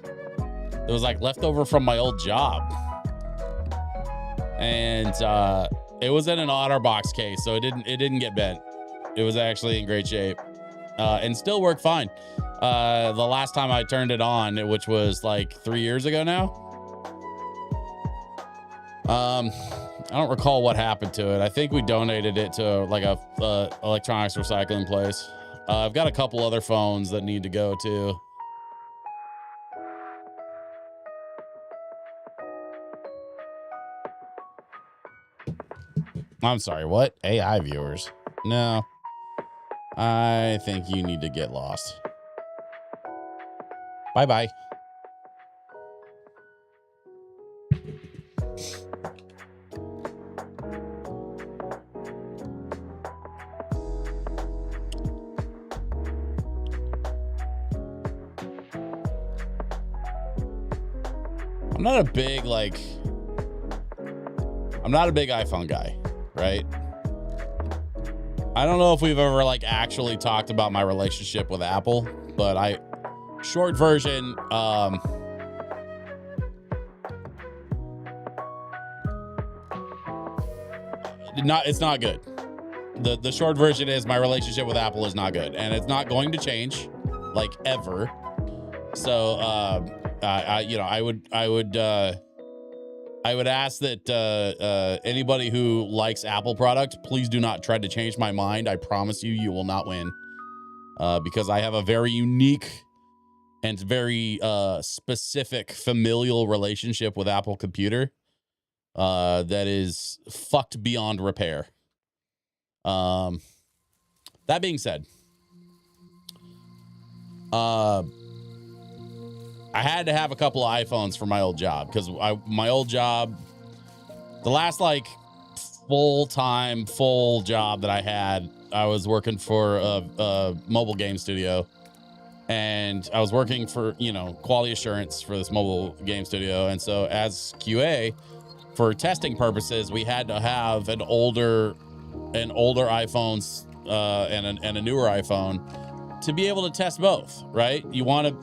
It was like leftover from my old job. And it was in an OtterBox case, so it didn't get bent. It was actually in great shape. And still worked fine. The last time I turned it on, which was like 3 years ago now. I don't recall what happened to it. I think we donated it to like a electronics recycling place. I've got a couple other phones that need to go too. I'm sorry, what? AI viewers? No. I think you need to get lost. Bye-bye. I'm not a big iPhone guy, right? I don't know if we've ever like actually talked about my relationship with Apple, but short version, it's not good. The short version is my relationship with Apple is not good, and it's not going to change, like ever. So, I would ask that anybody who likes Apple product, please do not try to change my mind. I promise you will not win, because I have a very unique and very specific familial relationship with Apple Computer that is fucked beyond repair. That being said, I had to have a couple of iPhones for my old job because my old job, the last like full job that I had, I was working for a mobile game studio, and I was working for, quality assurance for this mobile game studio. And so as QA for testing purposes, we had to have an older iPhone and a newer iPhone to be able to test both, right? You want to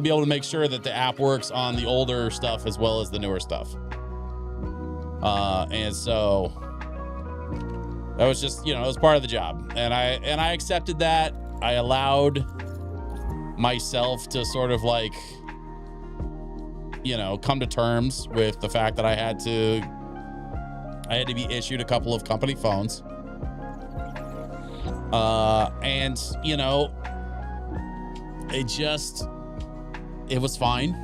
be able to make sure that the app works on the older stuff as well as the newer stuff. And so that was just, it was part of the job. And I accepted that. I allowed myself to sort of like, come to terms with the fact that I had to be issued a couple of company phones. And it was fine.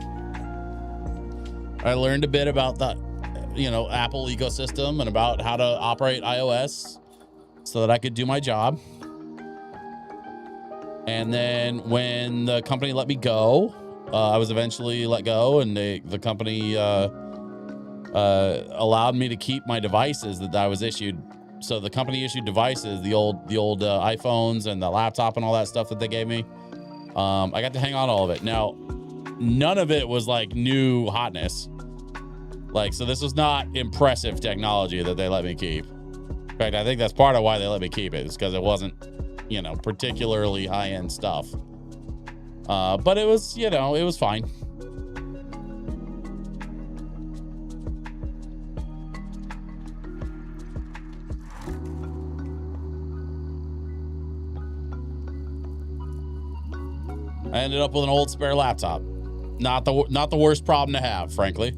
I learned a bit about the, Apple ecosystem and about how to operate iOS so that I could do my job. And then when the company let me go, I was eventually let go, and the company allowed me to keep my devices that I was issued. So the company issued devices, the old iPhones and the laptop and all that stuff that they gave me. I got to hang on to all of it. Now, none of it was like new hotness. Like, so this was not impressive technology that they let me keep. In fact, I think that's part of why they let me keep it, is because it wasn't, you know, particularly high-end stuff. But it was, you know, it was fine. I ended up with an old spare laptop. Not the worst problem to have, frankly.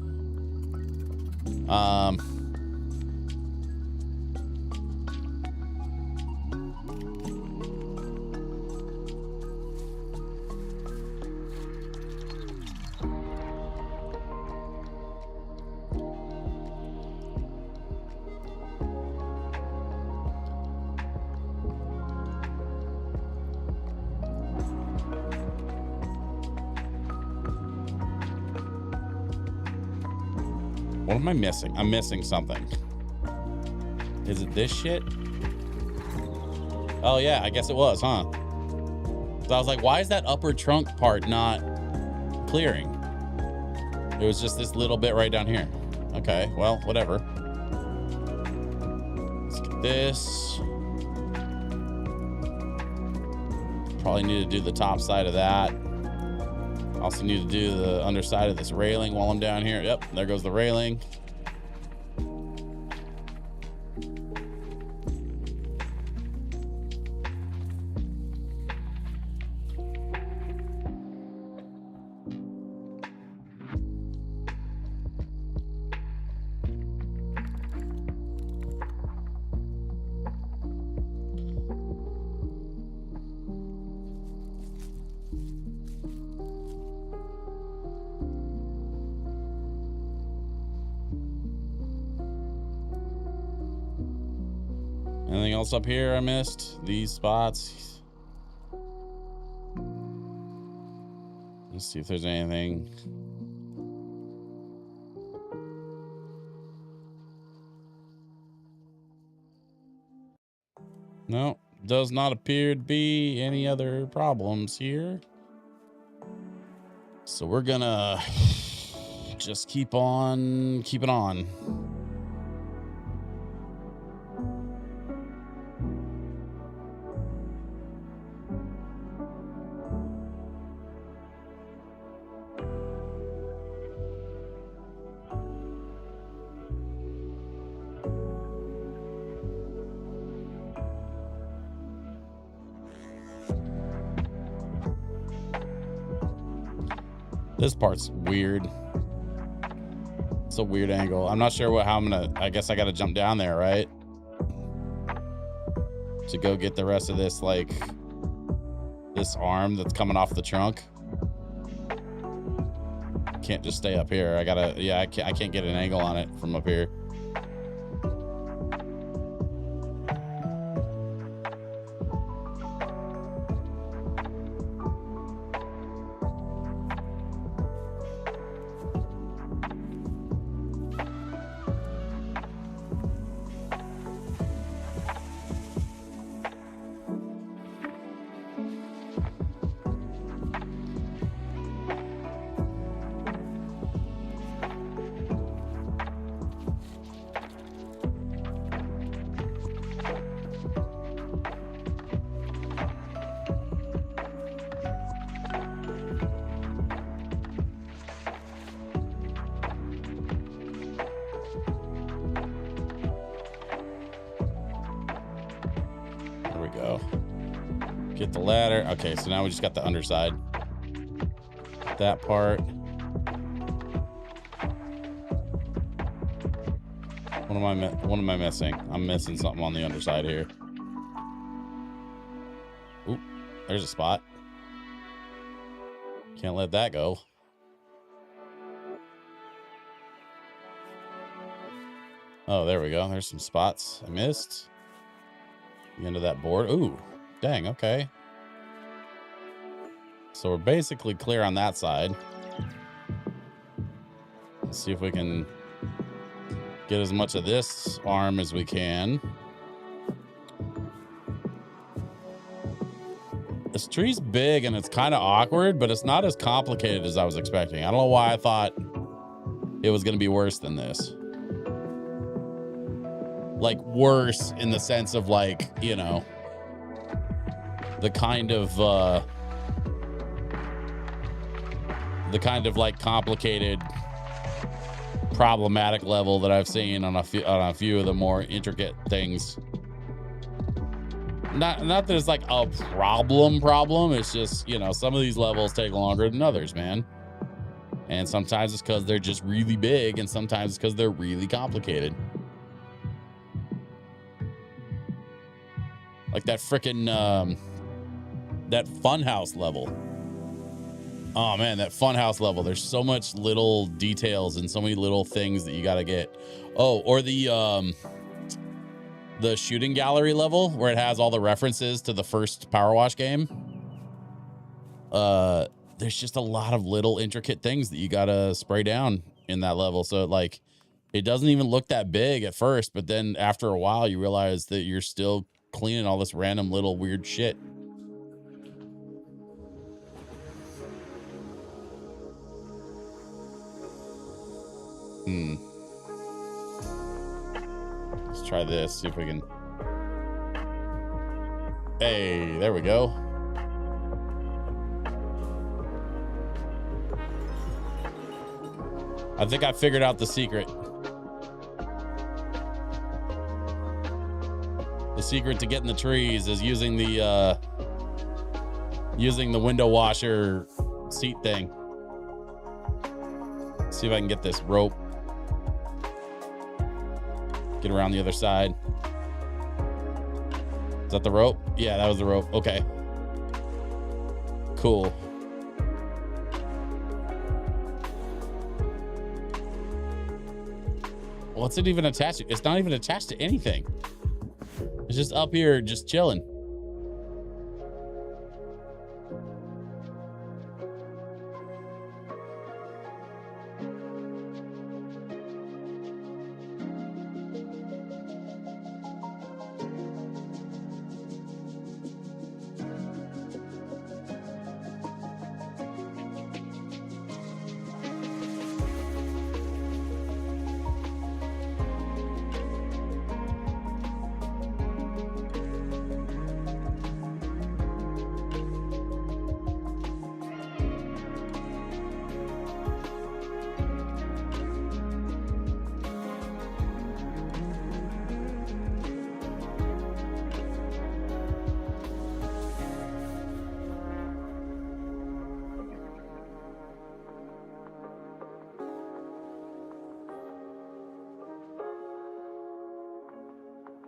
What am I missing? I'm missing something. Is it this shit? Oh yeah, I guess it was, huh? So I was like, why is that upper trunk part not clearing? It was just this little bit right down here. Okay, well, whatever. Let's get this. Probably need to do the top side of that. Also need to do the underside of this railing while I'm down here. Yep, there goes the railing. Anything else up here I missed? These spots. Let's see if there's anything. No, does not appear to be any other problems here. So we're gonna just keep on keeping on. This part's weird. It's a weird angle. I'm not sure how I'm gonna, I guess I gotta jump down there, right? To go get the rest of this, like, this arm that's coming off the trunk. Can't just stay up here. I gotta, yeah, I can't get an angle on it from up here. Get the ladder. Okay, so now we just got the underside. That part. What am I missing? I'm missing something on the underside here. Oop, there's a spot. Can't let that go. Oh, there we go. There's some spots I missed. The end of that board. Ooh, dang, okay. So we're basically clear on that side. Let's see if we can get as much of this arm as we can. This tree's big and it's kind of awkward, but it's not as complicated as I was expecting. I don't know why I thought it was going to be worse than this. Like worse in the sense of like, you know, the kind of like complicated, problematic level that I've seen on a few of the more intricate things. Not that it's like a problem. It's just, you know, some of these levels take longer than others, man. And sometimes it's because they're just really big, and sometimes it's because they're really complicated. Like that frickin' that funhouse level. Oh man, that funhouse level. There's so much little details and so many little things that you gotta get. Oh, or the shooting gallery level where it has all the references to the first PowerWash game. There's just a lot of little intricate things that you gotta spray down in that level. So like, it doesn't even look that big at first, but then after a while you realize that you're still cleaning all this random little weird shit. Let's try this, see if we can. Hey, there we go. I think I figured out the secret. The secret to getting the trees is using the window washer seat thing. See if I can get this rope. Get around the other side. Is that the rope? Yeah, that was the rope. Okay. Cool. What's it even attached to? It's not even attached to anything. It's just up here, just chilling.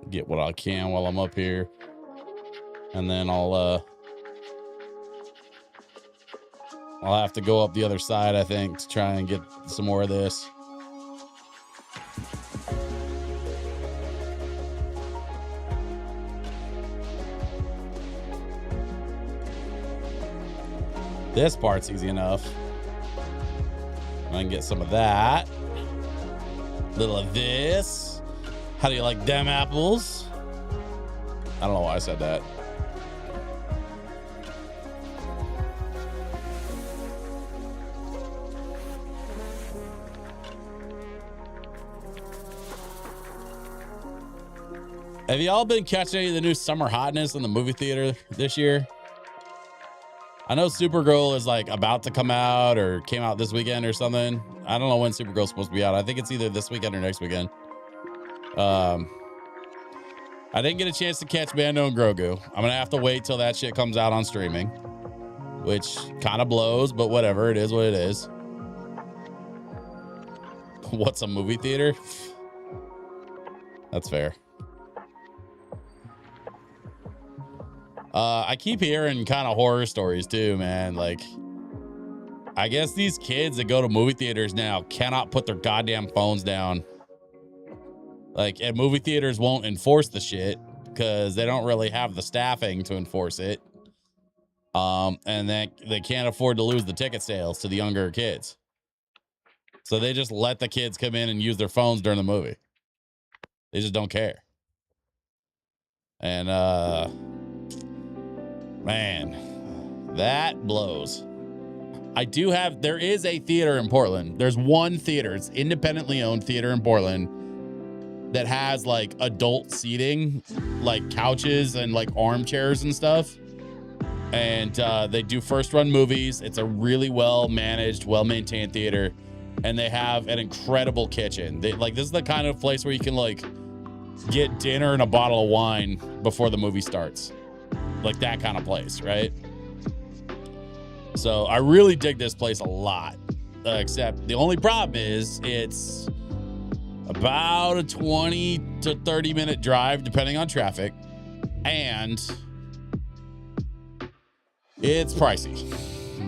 Get what I can while I'm up here, and then I'll have to go up the other side, I think, to try and get some more of this. This part's easy enough. I can get some of that. Little of this. How do you like them apples? I don't know why I said that. Have y'all been catching any of the new summer hotness in the movie theater this year? I know Supergirl is like about to come out or came out this weekend or something. I don't know when Supergirl's supposed to be out. I think it's either this weekend or next weekend. I didn't get a chance to catch Bando and Grogu. I'm gonna have to wait till that shit comes out on streaming, which kind of blows, but whatever. It is what it is. What's a movie theater? That's fair. I keep hearing kind of horror stories too, man. Like, I guess these kids that go to movie theaters now cannot put their goddamn phones down. Like, and movie theaters won't enforce the shit because they don't really have the staffing to enforce it. And then they can't afford to lose the ticket sales to the younger kids. So they just let the kids come in and use their phones during the movie. They just don't care. And man, that blows. There is a theater in Portland. There's one theater. It's independently owned theater in Portland that has like adult seating, like couches and like armchairs and stuff. And they do first run movies. It's a really well managed, well maintained theater. And they have an incredible kitchen. This is the kind of place where you can like get dinner and a bottle of wine before the movie starts. Like that kind of place, right? So I really dig this place a lot. Except the only problem is it's about a 20 to 30 minute drive, depending on traffic. And it's pricey.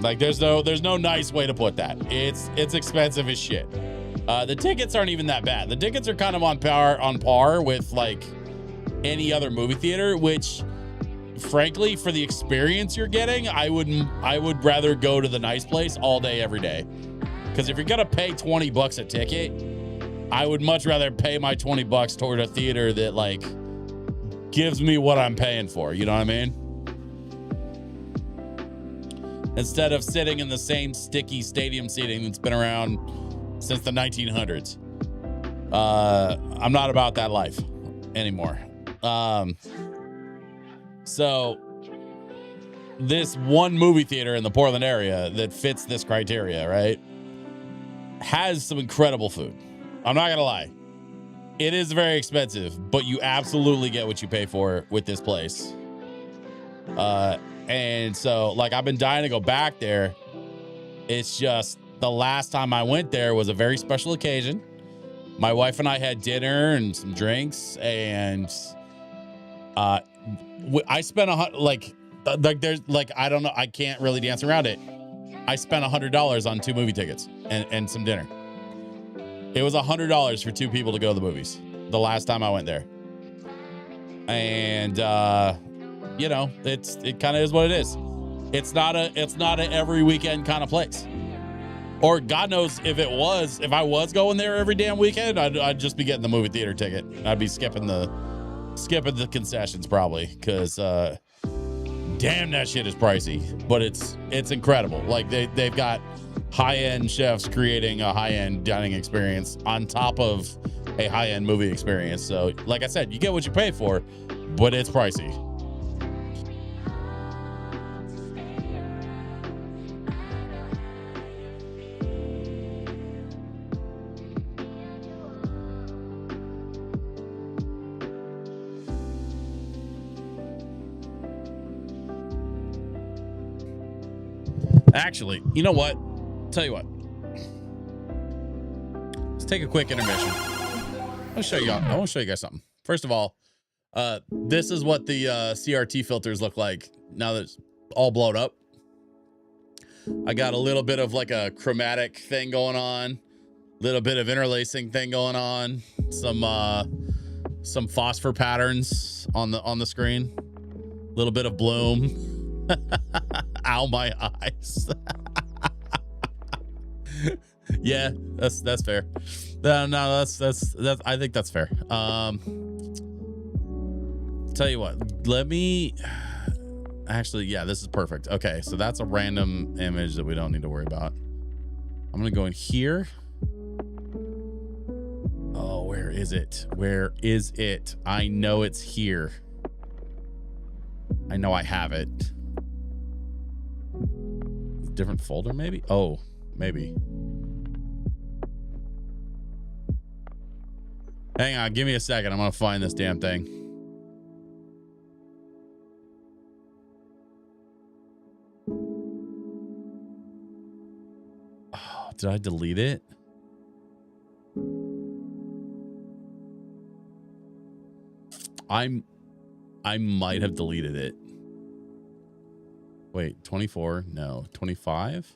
Like there's no nice way to put that. It's expensive as shit. The tickets aren't even that bad. The tickets are kind of on par with like any other movie theater, which frankly, for the experience you're getting, I would rather go to the nice place all day, every day. Because if you're gonna pay $20 a ticket, I would much rather pay my $20 toward a theater that like gives me what I'm paying for. You know what I mean? Instead of sitting in the same sticky stadium seating that's been around since the 1900s. I'm not about that life anymore. So this one movie theater in the Portland area that fits this criteria, right, has some incredible food. I'm not gonna lie. It is very expensive, but you absolutely get what you pay for with this place. And so like I've been dying to go back there. It's just the last time I went there was a very special occasion. My wife and I had dinner and some drinks, and I spent there's like, I don't know, I can't really dance around it. I spent $100 on 2 movie tickets and some dinner. It was $100 for 2 people to go to the movies the last time I went there. And you know, it kind of is what it is. It's not a every weekend kind of place. Or God knows if I was going there every damn weekend, I'd just be getting the movie theater ticket. I'd be skipping the concessions probably, because damn, that shit is pricey. But it's incredible. Like they've got high-end chefs creating a high-end dining experience on top of a high-end movie experience. So like I said, you get what you pay for, but it's pricey. Actually, you know what? Tell you what. Let's take a quick intermission. I want to show you guys something. First of all, this is what the CRT filters look like now that it's all blown up. I got a little bit of like a chromatic thing going on, little bit of interlacing thing going on, some phosphor patterns on the screen, a little bit of bloom. Ow, my eyes. Yeah, that's fair. No, that's I think that's fair. Tell you what, let me actually, yeah, this is perfect. Okay, so that's a random image that we don't need to worry about. I'm gonna go in here. Oh, where is it? Where is it? I know it's here. I know I have it. Different folder, maybe? Oh, maybe. Hang on, give me a second. I'm gonna find this damn thing. Oh, did I delete it? I might have deleted it. Wait, 24? No. 25?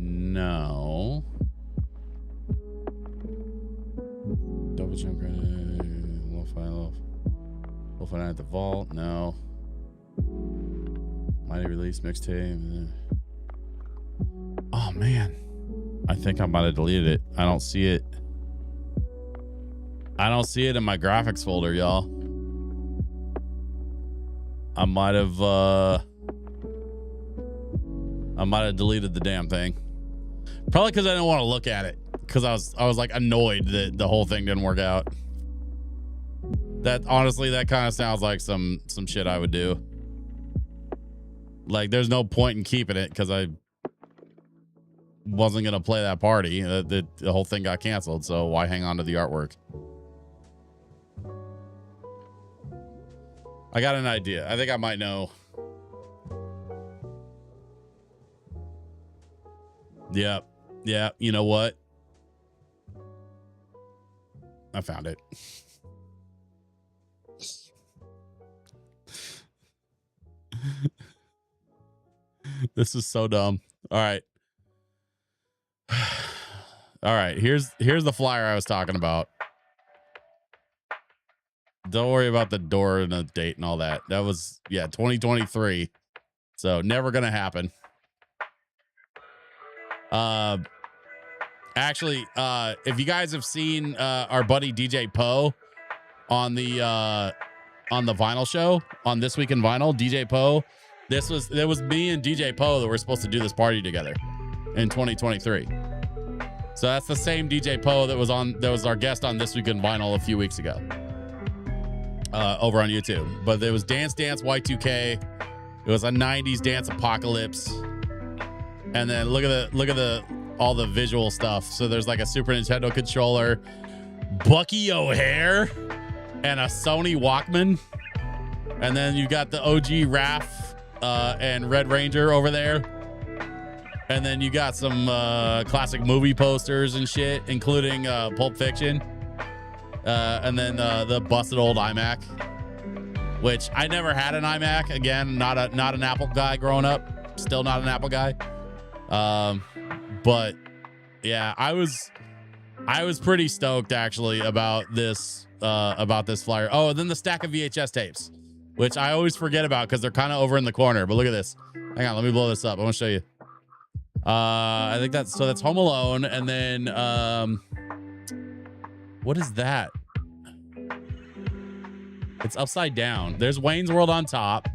No. Double jump credit. Lo-fi at the vault. No. Mighty Release mixtape. Oh man, I think I might have deleted it. I don't see it. I don't see it in my graphics folder, y'all. I might have deleted the damn thing. Probably because I didn't want to look at it. Because I was like annoyed that the whole thing didn't work out. That honestly, that kind of sounds like some shit I would do. Like, there's no point in keeping it because I wasn't gonna play that party. The whole thing got canceled, so why hang on to the artwork? I got an idea. I think I might know. Yep. Yeah. You know what? I found it. This is so dumb. All right. All right. Here's the flyer I was talking about. Don't worry about the door and the date and all that. That was, 2023. So never going to happen. Actually, if you guys have seen our buddy DJ Poe on the vinyl show on This Week in Vinyl, DJ Poe, it was me and DJ Poe that were supposed to do this party together in 2023. So that's the same DJ Poe that was our guest on This Week in Vinyl a few weeks ago. Over on YouTube. But there was Dance Dance Y2K. It was a 90s dance apocalypse. And then look at all the visual stuff. So there's like a Super Nintendo controller, Bucky O'Hare, and a Sony Walkman. And then you got the OG Raph and Red Ranger over there. And then you got some classic movie posters and shit, including Pulp Fiction. And then the busted old iMac, which I never had an iMac. Again, not an Apple guy growing up. Still not an Apple guy. But yeah, I was pretty stoked actually about this flyer. Oh, and then the stack of VHS tapes, which I always forget about because they're kind of over in the corner. But look at this. Hang on, let me blow this up. I want to show you. I think that's Home Alone, and then what is that? It's upside down. There's Wayne's World on top.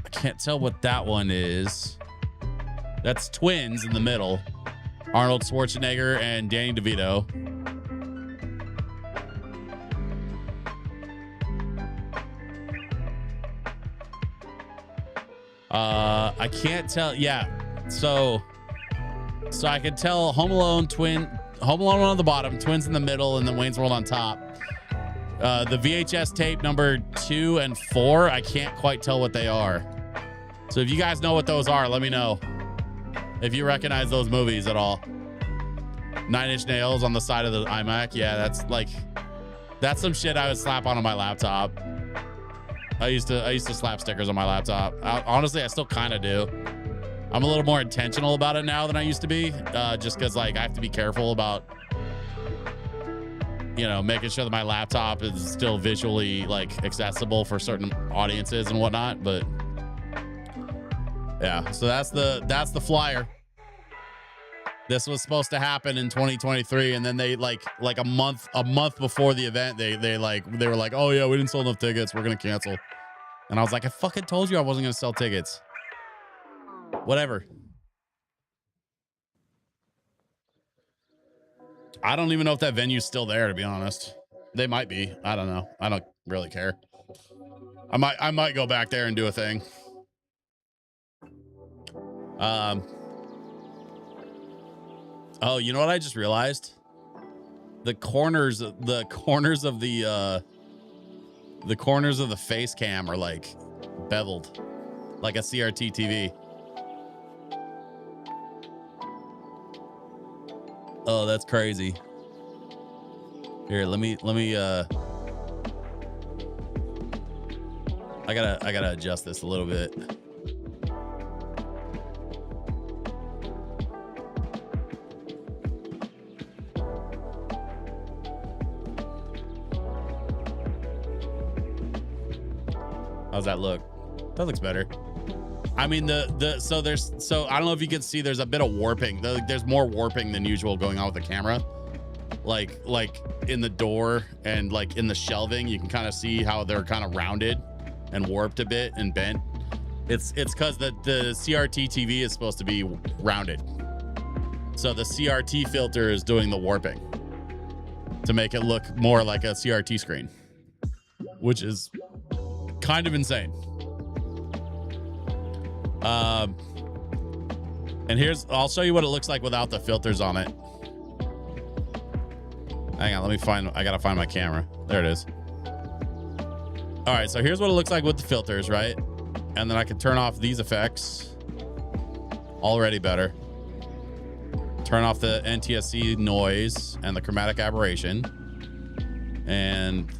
I can't tell what that one is. That's Twins in the middle. Arnold Schwarzenegger and Danny DeVito. I can't tell. Yeah. So I can tell Home Alone on the bottom, Twins in the middle, and then Wayne's World on top. The VHS tape number 2 and 4, I can't quite tell what they are. So if you guys know what those are, let me know. If you recognize those movies at all. 9 Inch Nails on the side of the iMac. Yeah, that's some shit I would slap on my laptop. I used to slap stickers on my laptop. Honestly, I still kind of do. I'm a little more intentional about it now than I used to be, just because like I have to be careful about, making sure that my laptop is still visually like accessible for certain audiences and whatnot. But yeah, so that's the flyer. This was supposed to happen in 2023, and then they like a month before the event, they were like, oh yeah, we didn't sell enough tickets, we're gonna cancel. And I was like, I fucking told you I wasn't gonna sell tickets. Whatever. I don't even know if that venue's still there, to be honest. They might be. I don't know. I don't really care. I might go back there and do a thing. Oh, you know what I just realized? The corners of the face cam are like beveled, like a CRT TV. Oh, that's crazy. Here, let me I gotta adjust this a little bit. How's that look? That looks better. I mean, so I don't know if you can see, there's a bit of warping. There's more warping than usual going on with the camera. Like in the door and like in the shelving, you can kind of see how they're kind of rounded and warped a bit and bent. It's because the CRT TV is supposed to be rounded. So the CRT filter is doing the warping to make it look more like a CRT screen, which is kind of insane. And I'll show you what it looks like without the filters on it. Hang on, I gotta find my camera. There it is. All right, so here's what it looks like with the filters, right? And then I can turn off these effects. Already better. Turn off the NTSC noise and the chromatic aberration. And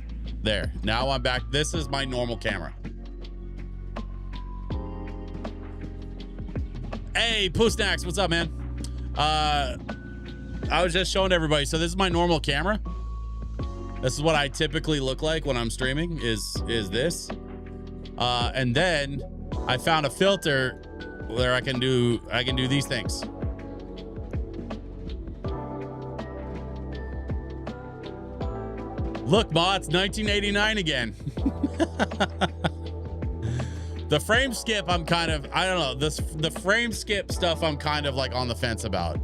there, now I'm back. This is my normal camera. Hey, Pooh Snacks, what's up, man? I was just showing everybody. So this is my normal camera. This is what I typically look like when I'm streaming. Is this? And then I found a filter where I can do these things. Look, Ma, it's 1989 again. The frame skip, I don't know. The frame skip stuff, I'm kind of like on the fence about.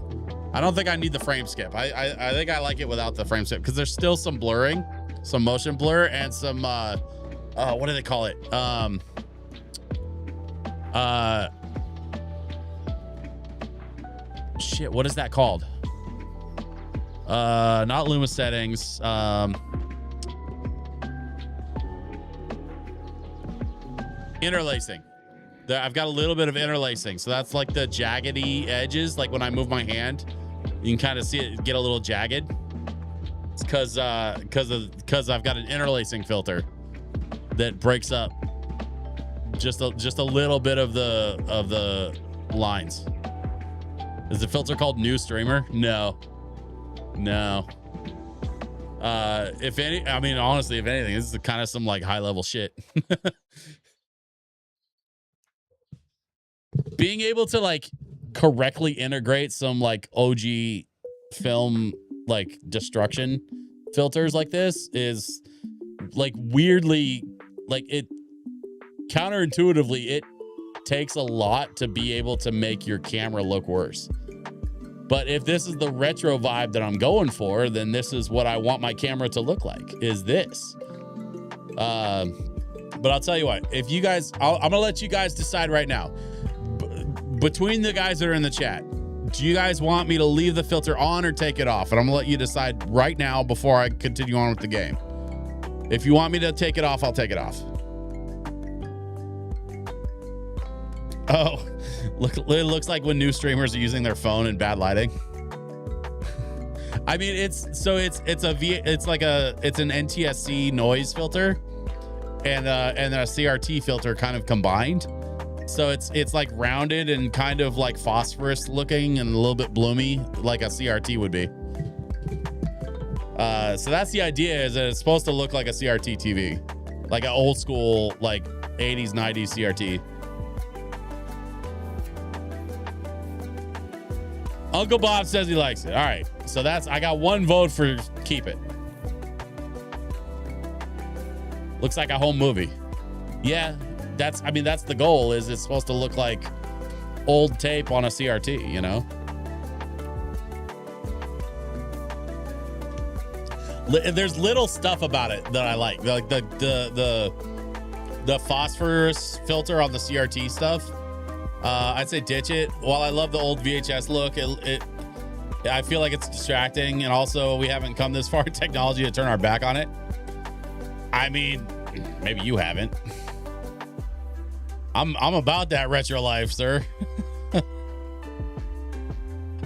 I don't think I need the frame skip. I think I like it without the frame skip because there's still some blurring, some motion blur, and some what do they call it? Shit, what is that called? Not Luma settings. Interlacing. I've got a little bit of interlacing, so that's like the jaggedy edges. Like when I move my hand, you can kind of see it get a little jagged. It's because I've got an interlacing filter that breaks up just a little bit of the lines. Is the filter called New Streamer? No. If anything, this is kind of some like high level shit. Being able to like correctly integrate some like OG film like destruction filters like this is like weirdly, like it counterintuitively, it takes a lot to be able to make your camera look worse. But if this is the retro vibe that I'm going for, then this is what I want my camera to look like, is this. But I'll tell you what, if you guys, I'm gonna let you guys decide right now. Between the guys that are in the chat, do you guys want me to leave the filter on or take it off? And I'm gonna let you decide right now before I continue on with the game. If you want me to take it off, I'll take it off. Oh, look! It looks like when new streamers are using their phone in bad lighting. I mean, it's an NTSC noise filter and a CRT filter kind of combined. So it's like rounded and kind of like phosphorus looking and a little bit bloomy, like a CRT would be. So that's the idea, is that it's supposed to look like a CRT TV, like an old school, like 80s, 90s CRT. Uncle Bob says he likes it. All right. So I got one vote for keep it. Looks like a home movie. Yeah. That's the goal, is it's supposed to look like old tape on a CRT, you know? There's little stuff about it that I like the phosphorus filter on the CRT stuff. I'd say ditch it. While I love the old VHS look, I feel like it's distracting, and also we haven't come this far in technology to turn our back on it. I mean, maybe you haven't. I'm about that retro life, sir.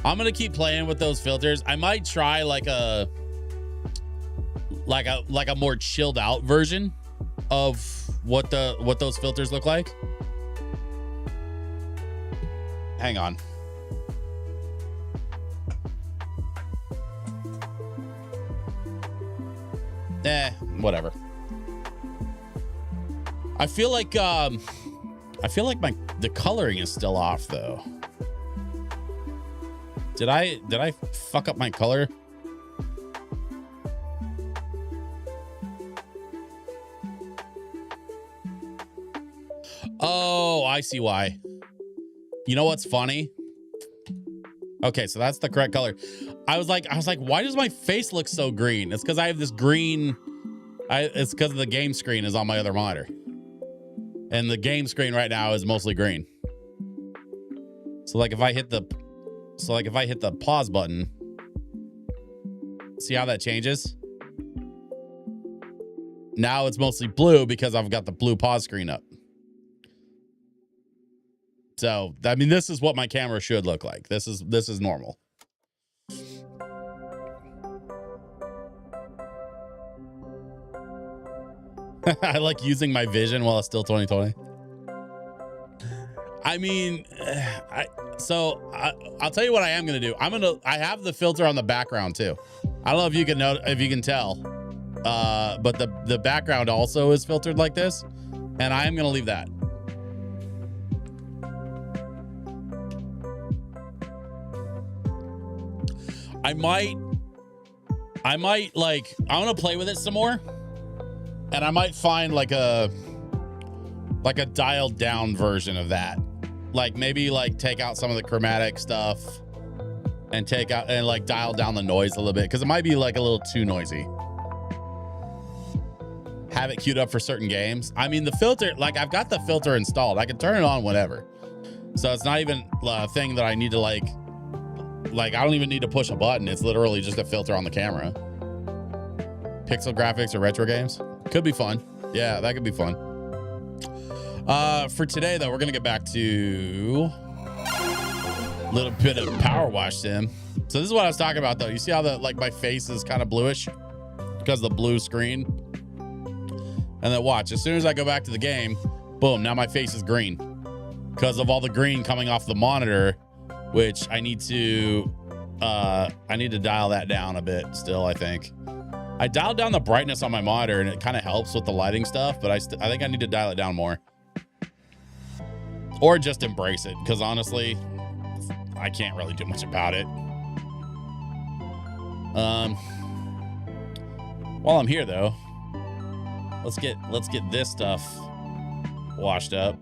I'm gonna keep playing with those filters. I might try like a more chilled out version of what those filters look like. Hang on. Whatever. I feel like the coloring is still off though. Did I fuck up my color? Oh, I see why. You know what's funny? Okay, so that's the correct color. I was like, why does my face look so green? It's because I have this green. It's because the game screen is on my other monitor, and the game screen right now is mostly green. So like if I hit the pause button, see how that changes? Now it's mostly blue because I've got the blue pause screen up. So, I mean, this is what my camera should look like. This is normal. I like using my vision while it's still 2020. I mean, I'll tell you what I am going to do. I have the filter on the background too. I don't know if you can tell, but the background also is filtered like this, and I am going to leave that. I might like, I want to play with it some more, and I might find like a dialed down version of that. Like maybe like take out some of the chromatic stuff and like dial down the noise a little bit, because it might be like a little too noisy. Have it queued up for certain games. I mean, the filter, like I've got the filter installed. I can turn it on whenever. So it's not even a thing that I need to like I don't even need to push a button. It's literally just a filter on the camera. Pixel graphics or retro games. Could be fun. Yeah, that could be fun. For today, though, we're going to get back to a little bit of PowerWash Sim. So this is what I was talking about, though. You see how my face is kind of bluish because of the blue screen? And then watch. As soon as I go back to the game, boom, now my face is green because of all the green coming off the monitor, which I need to dial that down a bit still, I think. I dialed down the brightness on my monitor and it kind of helps with the lighting stuff, but I think I need to dial it down more. Or just embrace it, because honestly, I can't really do much about it. While I'm here though, let's get this stuff washed up.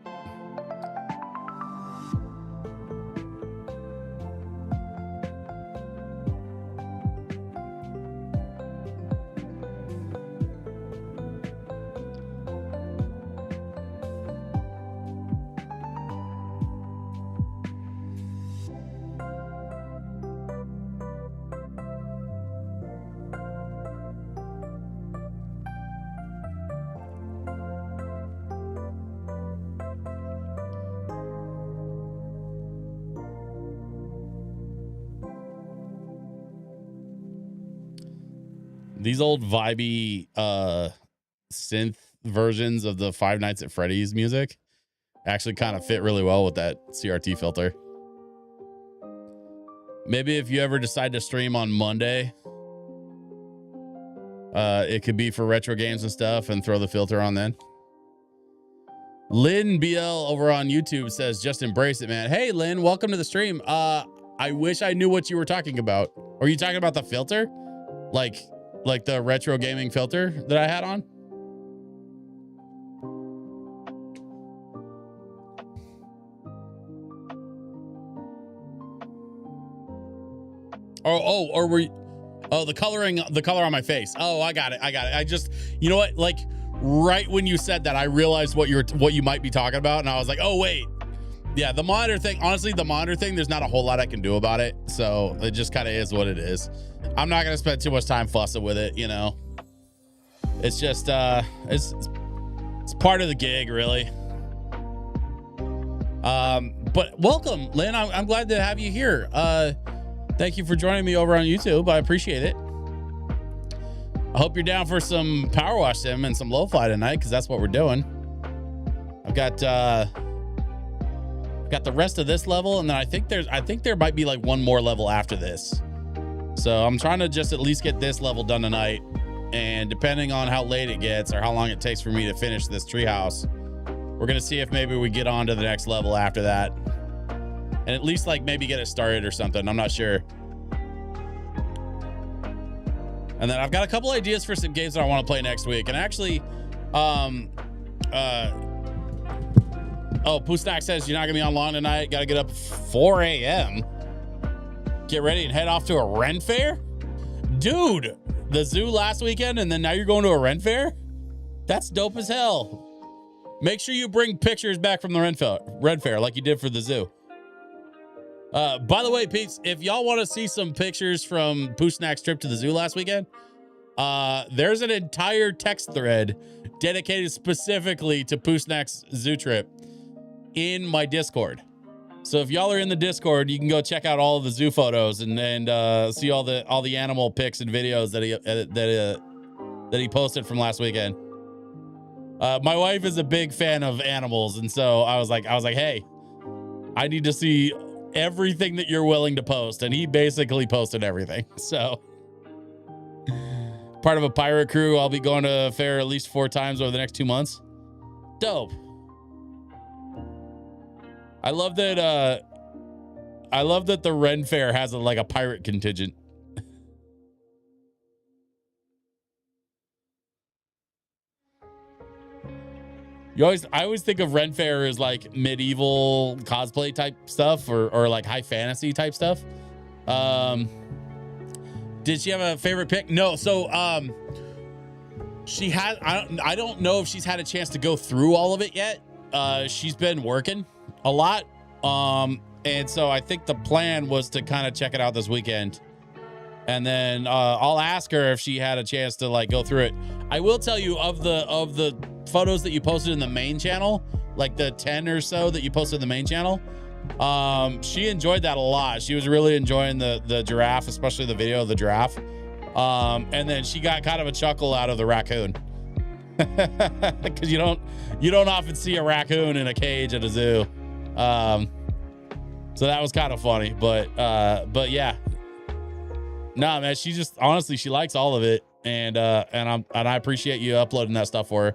These old vibey synth versions of the Five Nights at Freddy's music actually kind of fit really well with that CRT filter. Maybe if you ever decide to stream on Monday, it could be for retro games and stuff, and throw the filter on then. Lynn BL over on YouTube says, just embrace it, man. Hey, Lynn, welcome to the stream. I wish I knew what you were talking about. Are you talking about the filter? Like the retro gaming filter that I had on? Or were you, the color on my face. Oh, I got it. I just, you know what? Like right when you said that, I realized what you might be talking about. And I was like, oh wait. Yeah, the monitor thing, honestly, there's not a whole lot I can do about it. So it just kind of is what it is. I'm not going to spend too much time fussing with it, you know. It's just, it's part of the gig, really. But welcome, Lynn. I'm glad to have you here. Thank you for joining me over on YouTube. I appreciate it. I hope you're down for some PowerWash Sim and some lo-fi tonight, because that's what we're doing. I've got the rest of this level, and then I think there might be like one more level after this. So I'm trying to just at least get this level done tonight, and depending on how late it gets or how long it takes for me to finish this treehouse, we're going to see if maybe we get on to the next level after that. And at least like maybe get it started or something. I'm not sure. And then I've got a couple ideas for some games that I want to play next week. And actually, Pusnak says you're not gonna be on long tonight. Got to get up at 4 a.m. Get ready and head off to a Ren fair, dude. The zoo last weekend, and then now you're going to a Ren fair. That's dope as hell. Make sure you bring pictures back from the Ren fair like you did for the zoo. By the way, peeps, if y'all want to see some pictures from Pusnak's trip to the zoo last weekend, there's an entire text thread dedicated specifically to Pusnak's zoo trip in my Discord. So if y'all are in the Discord, you can go check out all of the zoo photos and see all the animal pics and videos that he posted from last weekend. My wife is a big fan of animals, and so I was like, hey, I need to see everything that you're willing to post, and he basically posted everything. So part of a pirate crew. I'll be going to a fair at least 4 times over the next 2 months. Dope. I love that the Ren Fair has a pirate contingent. I always think of Ren Fair as like medieval cosplay type stuff or like high fantasy type stuff. Did she have a favorite pick? No. So she had, I don't know if she's had a chance to go through all of it yet. She's been working a lot. And so I think the plan was to kind of check it out this weekend. And then I'll ask her if she had a chance to like go through it. I will tell you of the photos that you posted in the main channel, like the 10 or so that you posted in the main channel. She enjoyed that a lot. She was really enjoying the giraffe, especially the video of the giraffe. And then she got kind of a chuckle out of the raccoon. Because you don't often see a raccoon in a cage at a zoo. So that was kind of funny, but yeah. Nah, man, she just honestly she likes all of it, and I appreciate you uploading that stuff for her.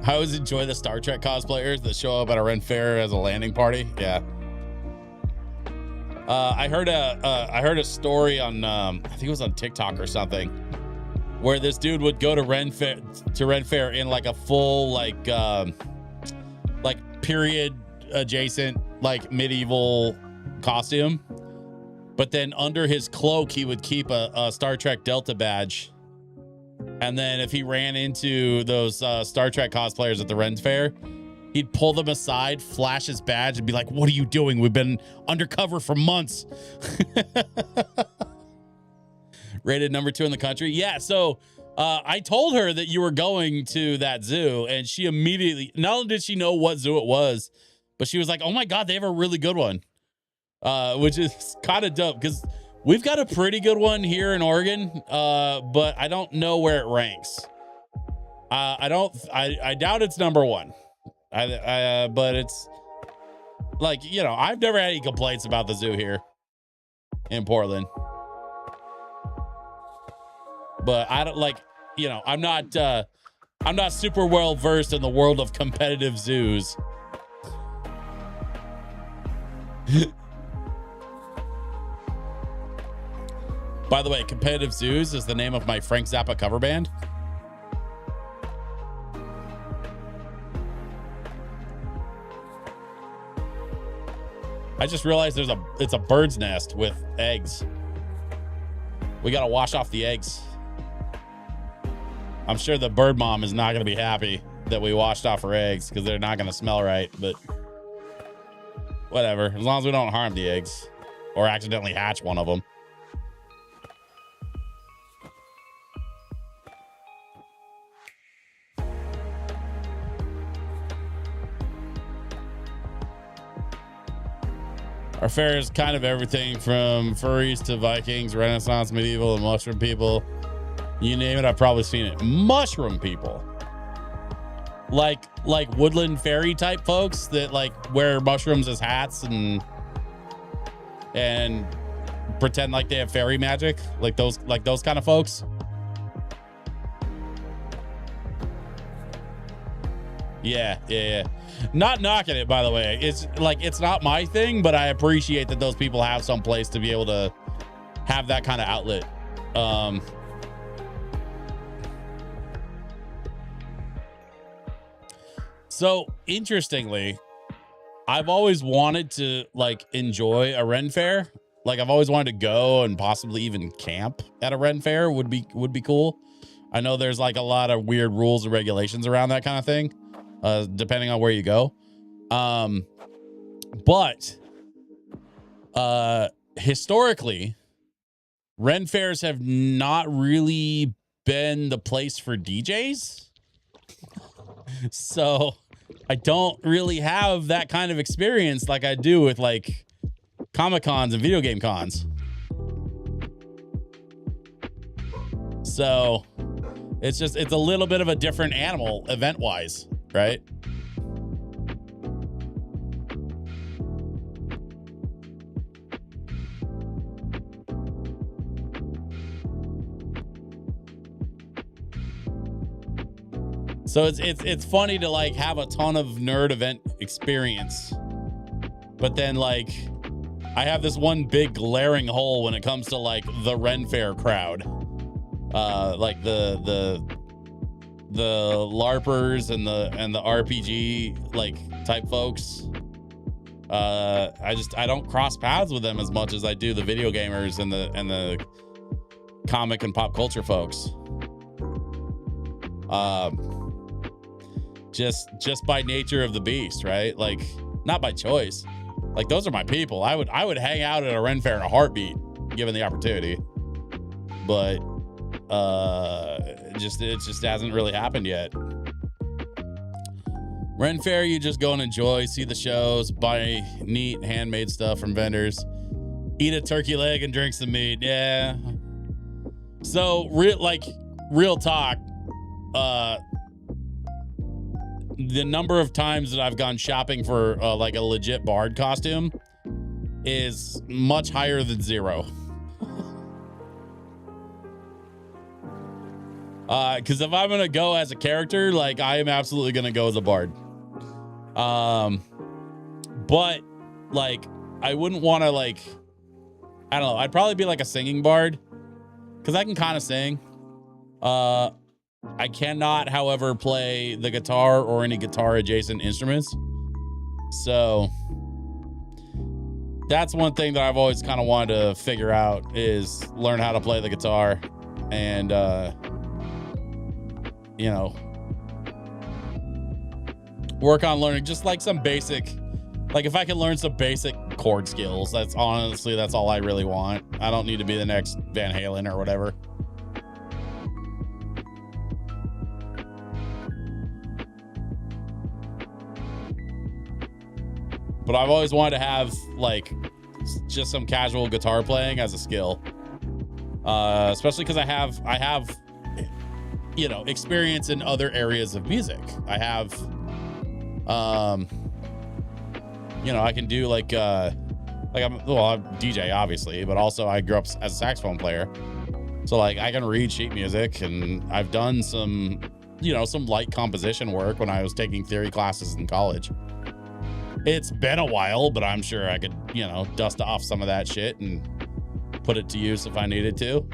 I always enjoy the Star Trek cosplayers that show up at a Ren Fair as a landing party. Yeah. I heard a story on I think it was on TikTok or something, where this dude would go to Ren Fair in like a full like period adjacent like medieval costume, but then under his cloak he would keep a Star Trek Delta badge. And then if he ran into those Star Trek cosplayers at the Ren Fair, he'd pull them aside, flash his badge, and be like, "What are you doing? We've been undercover for months." Rated number 2 in the country. Yeah, so I told her that you were going to that zoo, and she immediately, not only did she know what zoo it was, but she was like, "Oh my God, they have a really good one," which is kind of dope because we've got a pretty good one here in Oregon, but I don't know where it ranks. I doubt it's number 1. But it's like, I've never had any complaints about the zoo here in Portland. But I don't I'm not super well versed in the world of competitive zoos. By the way, Competitive Zoos is the name of my Frank Zappa cover band. I just realized it's a bird's nest with eggs. We got to wash off the eggs. I'm sure the bird mom is not going to be happy that we washed off her eggs because they're not going to smell right, but whatever. As long as we don't harm the eggs or accidentally hatch one of them. Our fair is kind of everything from furries to Vikings, Renaissance, medieval, and mushroom people. You name it, I've probably seen it. Mushroom people. Like woodland fairy type folks that like wear mushrooms as hats and and pretend like they have fairy magic, like those kind of folks. Yeah. Not knocking it, by the way. It's like, it's not my thing, but I appreciate that those people have some place to be able to have that kind of outlet. So interestingly, I've always wanted to like enjoy a Ren fair. Like I've always wanted to go and possibly even camp at a Ren fair would be cool. I know there's like a lot of weird rules and regulations around that kind of thing, depending on where you go. But historically, Ren fairs have not really been the place for DJs. So I don't really have that kind of experience like I do with like Comic Cons and video game cons. So it's a little bit of a different animal event wise, right? So it's funny to like have a ton of nerd event experience, but then like I have this one big glaring hole when it comes to like the Ren Fair crowd, like the LARPers and the RPG like type folks. I don't cross paths with them as much as I do the video gamers and the comic and pop culture folks. Just by nature of the beast, right? Like not by choice. Like those are my people. I would hang out at a Ren fair in a heartbeat given the opportunity, but it just hasn't really happened yet. Ren fair, you just go and enjoy, see the shows, buy neat handmade stuff from vendors, eat a turkey leg and drink some meat. Yeah. So real talk, the number of times that I've gone shopping for like a legit bard costume is much higher than 0. Because if I'm gonna go as a character, like I am absolutely gonna go as a bard. But like I wouldn't want to like, I don't know. I'd probably be like a singing bard because I can kind of sing. I cannot, however, play the guitar or any guitar adjacent instruments. So that's one thing that I've always kind of wanted to figure out is learn how to play the guitar and, you know, work on learning just like some basic, like if I can learn some basic chord skills, that's all I really want. I don't need to be the next Van Halen or whatever. But I've always wanted to have like just some casual guitar playing as a skill, especially because I have, you know, experience in other areas of music. I have, you know, I can do like I'm DJ obviously, but also I grew up as a saxophone player, so like I can read sheet music, and I've done some, you know, some light composition work when I was taking theory classes in college. It's been a while, but I'm sure I could, you know, dust off some of that shit and put it to use if I needed to.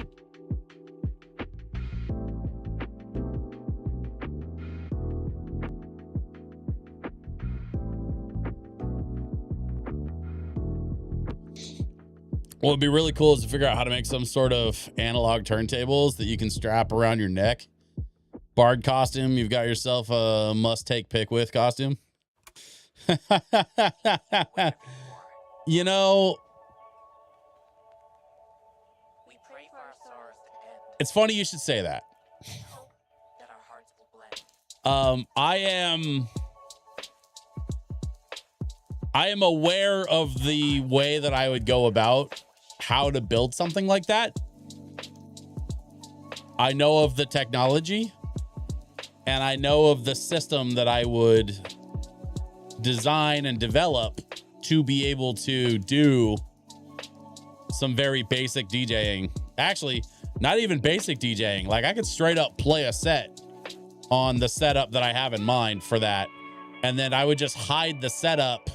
What would be really cool is to figure out how to make some sort of analog turntables that you can strap around your neck. Bard costume, you've got yourself a must take pick with costume. You know, it's funny you should say that. I am aware of the way that I would go about how to build something like that. I know of the technology, and I know of the system that I would design and develop to be able to do some very basic DJing. Actually, not even basic DJing. Like I could straight up play a set on the setup that I have in mind for that. And then I would just hide the setup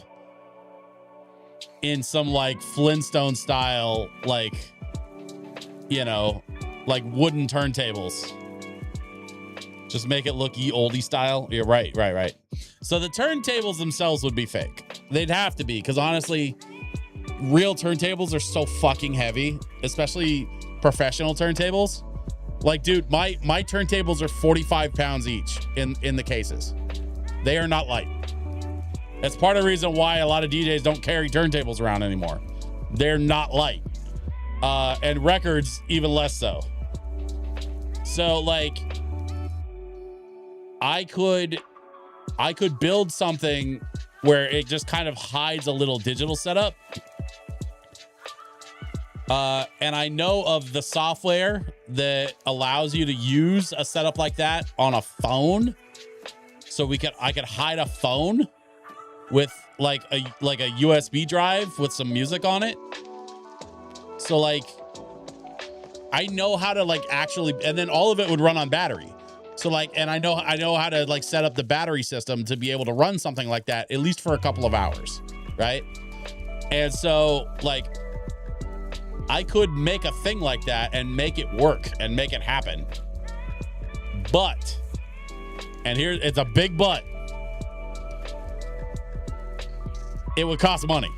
in some like Flintstone style, like, you know, like wooden turntables. Just make it look ye oldie style. Yeah, right. So the turntables themselves would be fake. They'd have to be, because honestly, real turntables are so fucking heavy, especially professional turntables. Like, dude, my turntables are 45 pounds each in the cases. They are not light. That's part of the reason why a lot of DJs don't carry turntables around anymore. They're not light. And records even less so. So like I could build something where it just kind of hides a little digital setup. And I know of the software that allows you to use a setup like that on a phone. So I could hide a phone with like a USB drive with some music on it. So like I know how to like actually, and then all of it would run on battery. So like, and I know how to like set up the battery system to be able to run something like that, at least for a couple of hours. Right. And so like, I could make a thing like that and make it work and make it happen. But, and here it's a big but, it would cost money.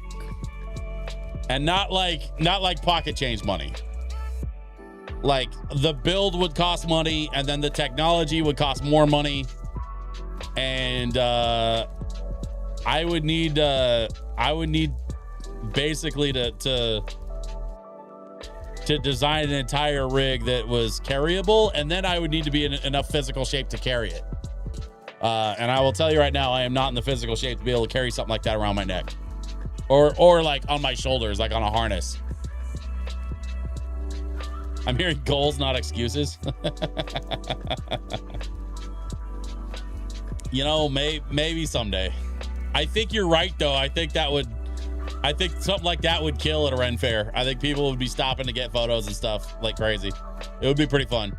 And not like pocket change money. Like the build would cost money, and then the technology would cost more money. And I would need basically to design an entire rig that was carryable, and then I would need to be in enough physical shape to carry it. And I will tell you right now, I am not in the physical shape to be able to carry something like that around my neck. Or like on my shoulders, like on a harness. I'm hearing goals, not excuses. You know, maybe someday. I think you're right, though. I think something like that would kill at a Ren Fair. I think people would be stopping to get photos and stuff like crazy. It would be pretty fun.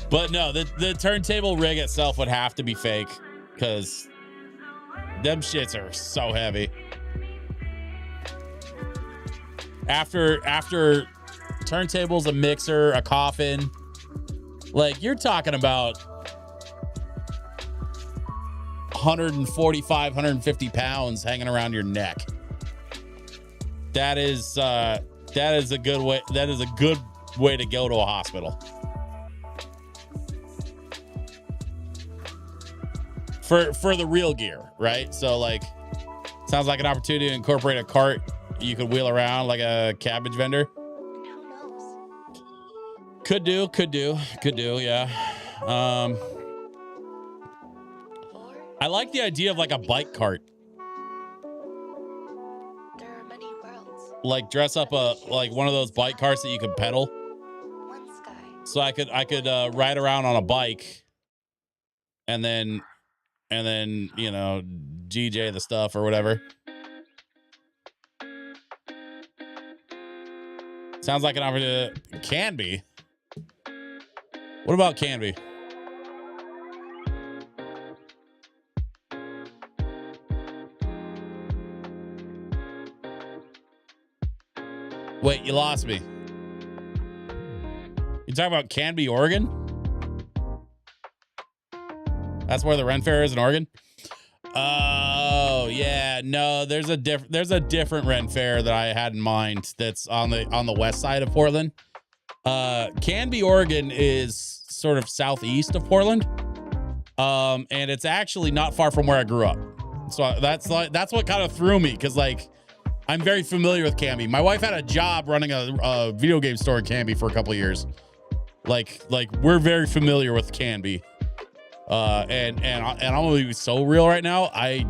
But no, the turntable rig itself would have to be fake, because them shits are so heavy. After turntables, a mixer, a coffin, like you're talking about 145, 150 pounds hanging around your neck. That is a good way. That is a good way to go to a hospital. For the real gear, right? So like, sounds like an opportunity to incorporate a cart you could wheel around like a cabbage vendor. Could do, yeah. I like the idea of like a bike cart. There are many worlds. Like dress up like one of those bike carts that you could pedal. One sky. So I could ride around on a bike and then you know, DJ the stuff or whatever. Sounds like an opportunity. Can be. What about can be? Wait, you lost me. You talking about Canby, Oregon? That's where the Ren Fair is in Oregon? Oh, yeah. No, there's a different Ren Fair that I had in mind that's on the west side of Portland. Canby, Oregon is sort of southeast of Portland. And it's actually not far from where I grew up. So that's what kind of threw me, because like I'm very familiar with Canby. My wife had a job running a video game store in Canby for a couple of years. Like we're very familiar with Canby. And I'm gonna be so real right now. I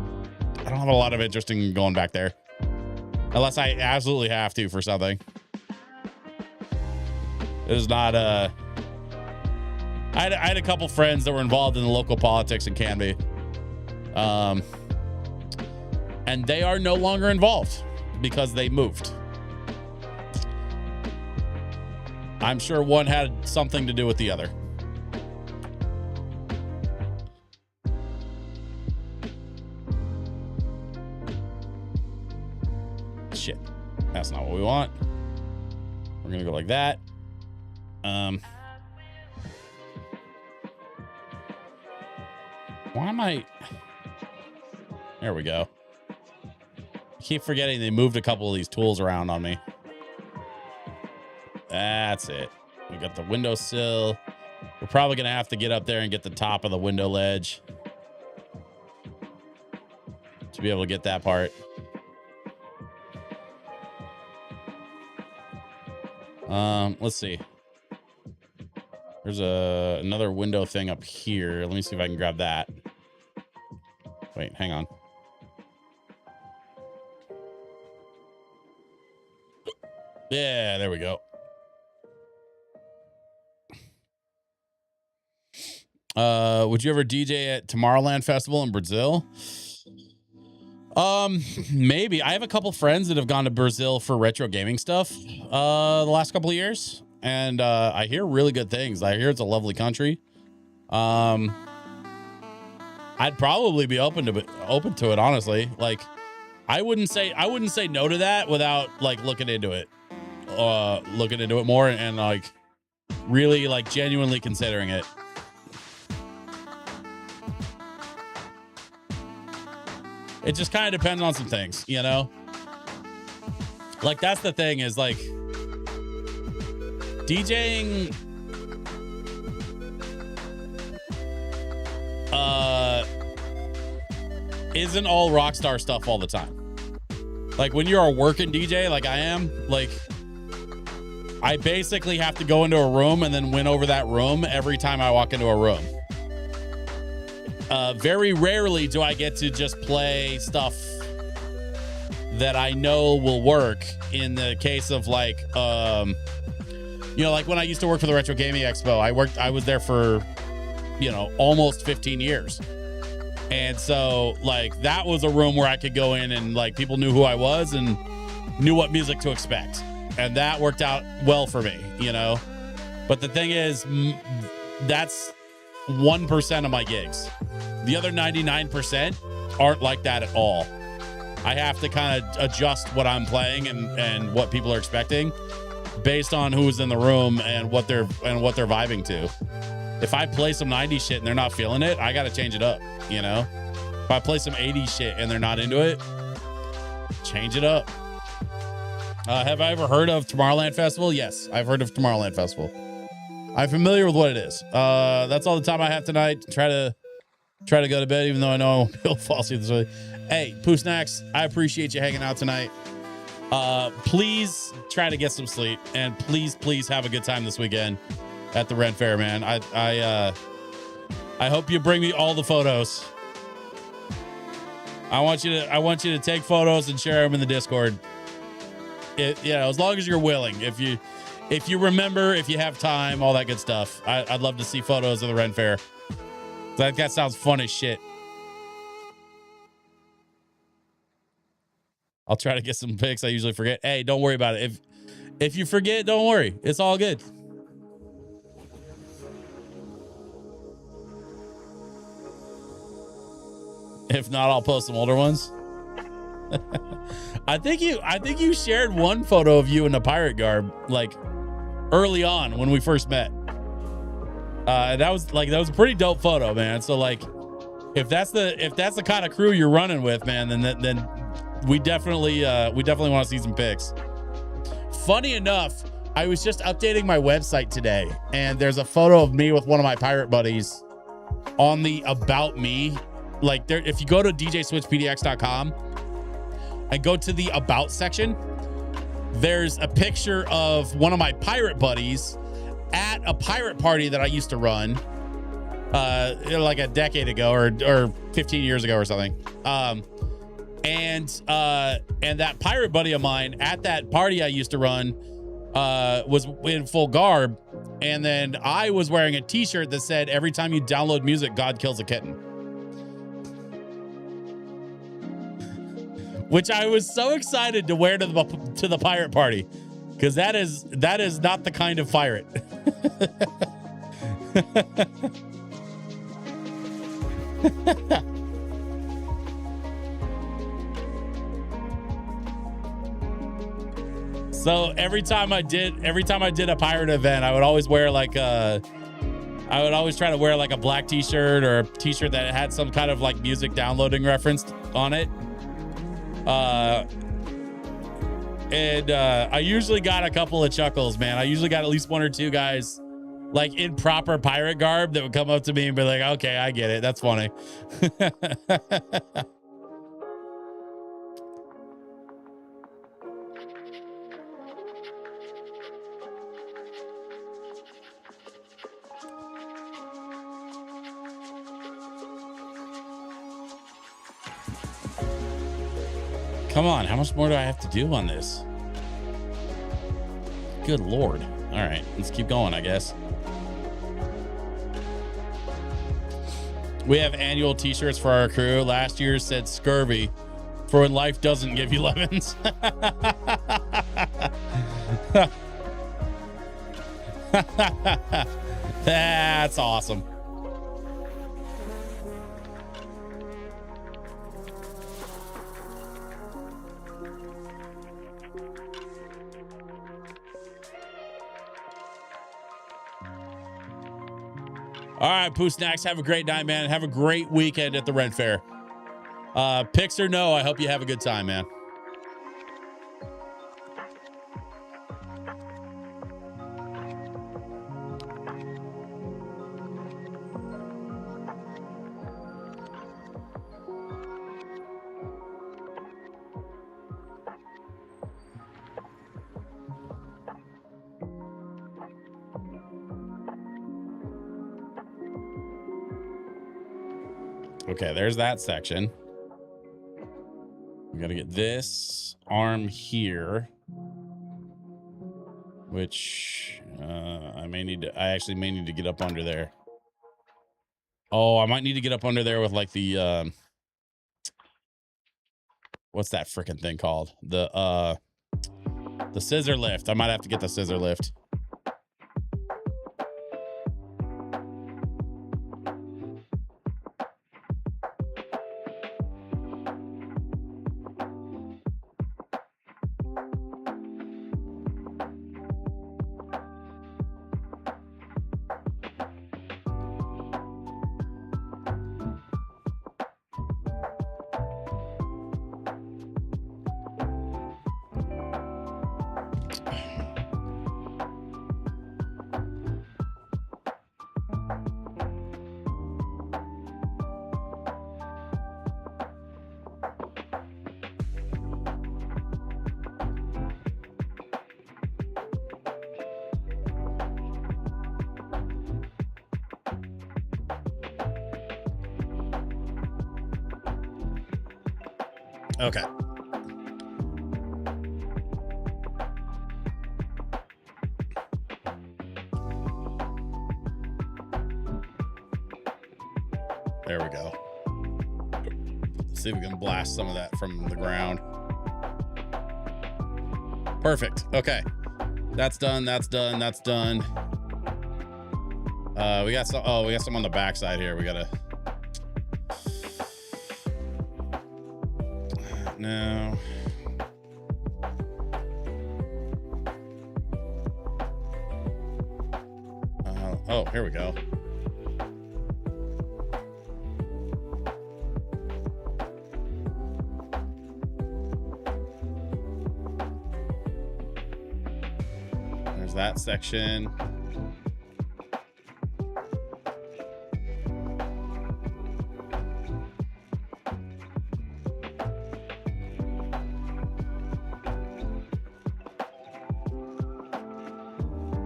don't have a lot of interest in going back there, unless I absolutely have to for something. It's not I had a couple friends that were involved in the local politics in Canby, and And they are no longer involved because they moved. I'm sure one had something to do with the other. Shit. That's not what we want. We're going to go like that. Why am I... There we go. I keep forgetting they moved a couple of these tools around on me. That's it. We got the windowsill. We're probably going to have to get up there and get the top of the window ledge to be able to get that part. Let's see. There's another window thing up here. Let me see if I can grab that. Wait, hang on. Yeah, there we go. Would you ever DJ at Tomorrowland Festival in Brazil? Maybe. I have a couple friends that have gone to Brazil for retro gaming stuff the last couple of years, and I hear really good things. I hear it's a lovely country. I'd probably be open to it, honestly. Like, I wouldn't say no to that without like looking into it more and like really like genuinely considering it. It just kind of depends on some things, you know? Like, that's the thing is, like, DJing isn't all rock star stuff all the time. Like, when you're a working DJ, like I am, like, I basically have to go into a room and then win over that room every time I walk into a room. Very rarely do I get to just play stuff that I know will work. In the case of like, you know, like when I used to work for the Retro Gaming Expo, I was there for, you know, almost 15 years. And so like that was a room where I could go in and like people knew who I was and knew what music to expect. And that worked out well for me, you know? But the thing is, that's 1% of my gigs. The other 99% aren't like that at all. I have to kind of adjust what I'm playing and what people are expecting based on who's in the room and what they're vibing to. If I play some 90s shit and they're not feeling it, I got to change it up, you know? If I play some 80s shit and they're not into it, change it up. Have I ever heard of Tomorrowland Festival? Yes, I've heard of Tomorrowland Festival. I'm familiar with what it is. That's all the time I have tonight. Try to go to bed, even though I know he'll fall asleep this way. Hey, Pooh Snacks, I appreciate you hanging out tonight. Please try to get some sleep, and please have a good time this weekend at the Ren Fair, man. I hope you bring me all the photos. I want you to take photos and share them in the Discord. As long as you're willing. If you remember, if you have time, all that good stuff. I'd love to see photos of the Ren Fair. That sounds fun as shit. I'll try to get some pics. I usually forget. Hey, don't worry about it. If you forget, don't worry. It's all good. If not, I'll post some older ones. I think you shared one photo of you in a pirate garb, like early on when we first met. That was a pretty dope photo, man. So like, if that's the kind of crew you're running with, man, then we definitely want to see some pics. Funny enough, I was just updating my website today, and there's a photo of me with one of my pirate buddies on the About Me. Like, there, if you go to djswitchpdx.com and go to the About section, there's a picture of one of my pirate buddies at a pirate party that I used to run like a decade ago or 15 years ago or something. And that pirate buddy of mine at that party I used to run was in full garb. And then I was wearing a t-shirt that said, "Every time you download music, God kills a kitten." which I was so excited to wear to the pirate party, because that is not the kind of pirate. So every time I did a pirate event, I would always wear like I would always try to wear like a black t-shirt or a t-shirt that had some kind of like music downloading reference on it. And I usually got a couple of chuckles, man. I usually got at least one or two guys like in proper pirate garb that would come up to me and be like, okay, I get it. That's funny. Come on, how much more do I have to do on this? Good Lord. All right, let's keep going, I guess. We have annual t-shirts for our crew. Last year said scurvy for when life doesn't give you lemons. That's awesome. All right, Pooh Snacks, have a great night, man. Have a great weekend at the Ren Fair. Pix or no, I hope you have a good time, man. Okay, there's that section. We got to get this arm here, which I actually may need to get up under there. Oh, I might need to get up under there with like the what's that freaking thing called? The scissor lift. I might have to get the scissor lift. Okay. There we go. Let's see if we can blast some of that from the ground. Perfect. Okay. That's done. That's done. That's done. We got some. We got some on the backside here. We gotta. No. Oh, here we go. There's that section.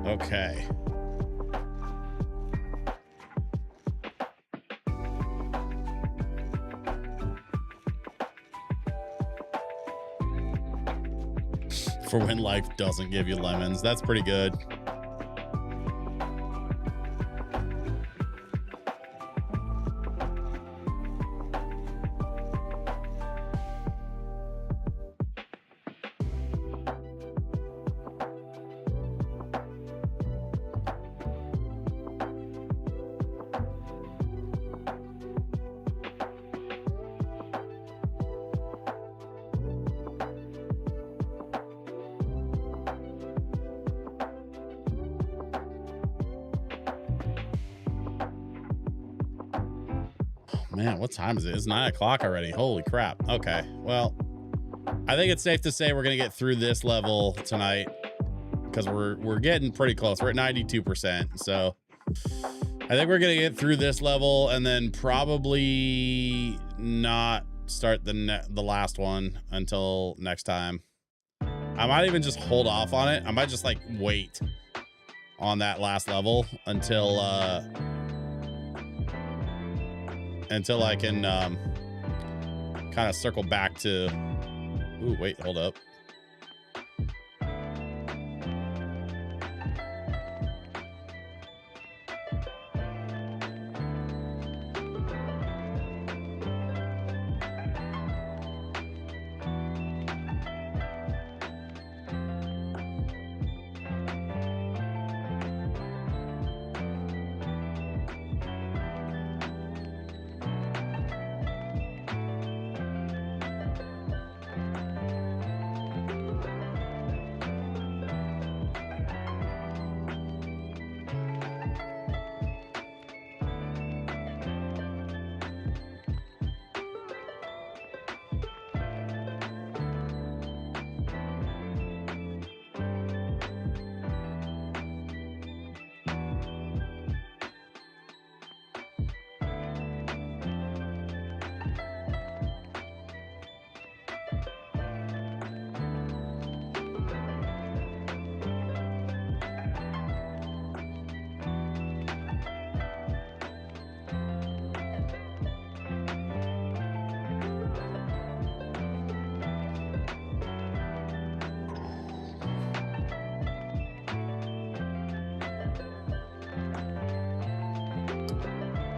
Okay. For when life doesn't give you lemons. That's pretty good. Man, what time is it? It's 9 o'clock already. Holy crap. Okay. Well, I think it's safe to say we're going to get through this level tonight because we're getting pretty close. We're at 92%. So I think we're going to get through this level and then probably not start the last one until next time. I might even just hold off on it. I might just like wait on that last level until I can kind of circle back to. Ooh, wait, hold up.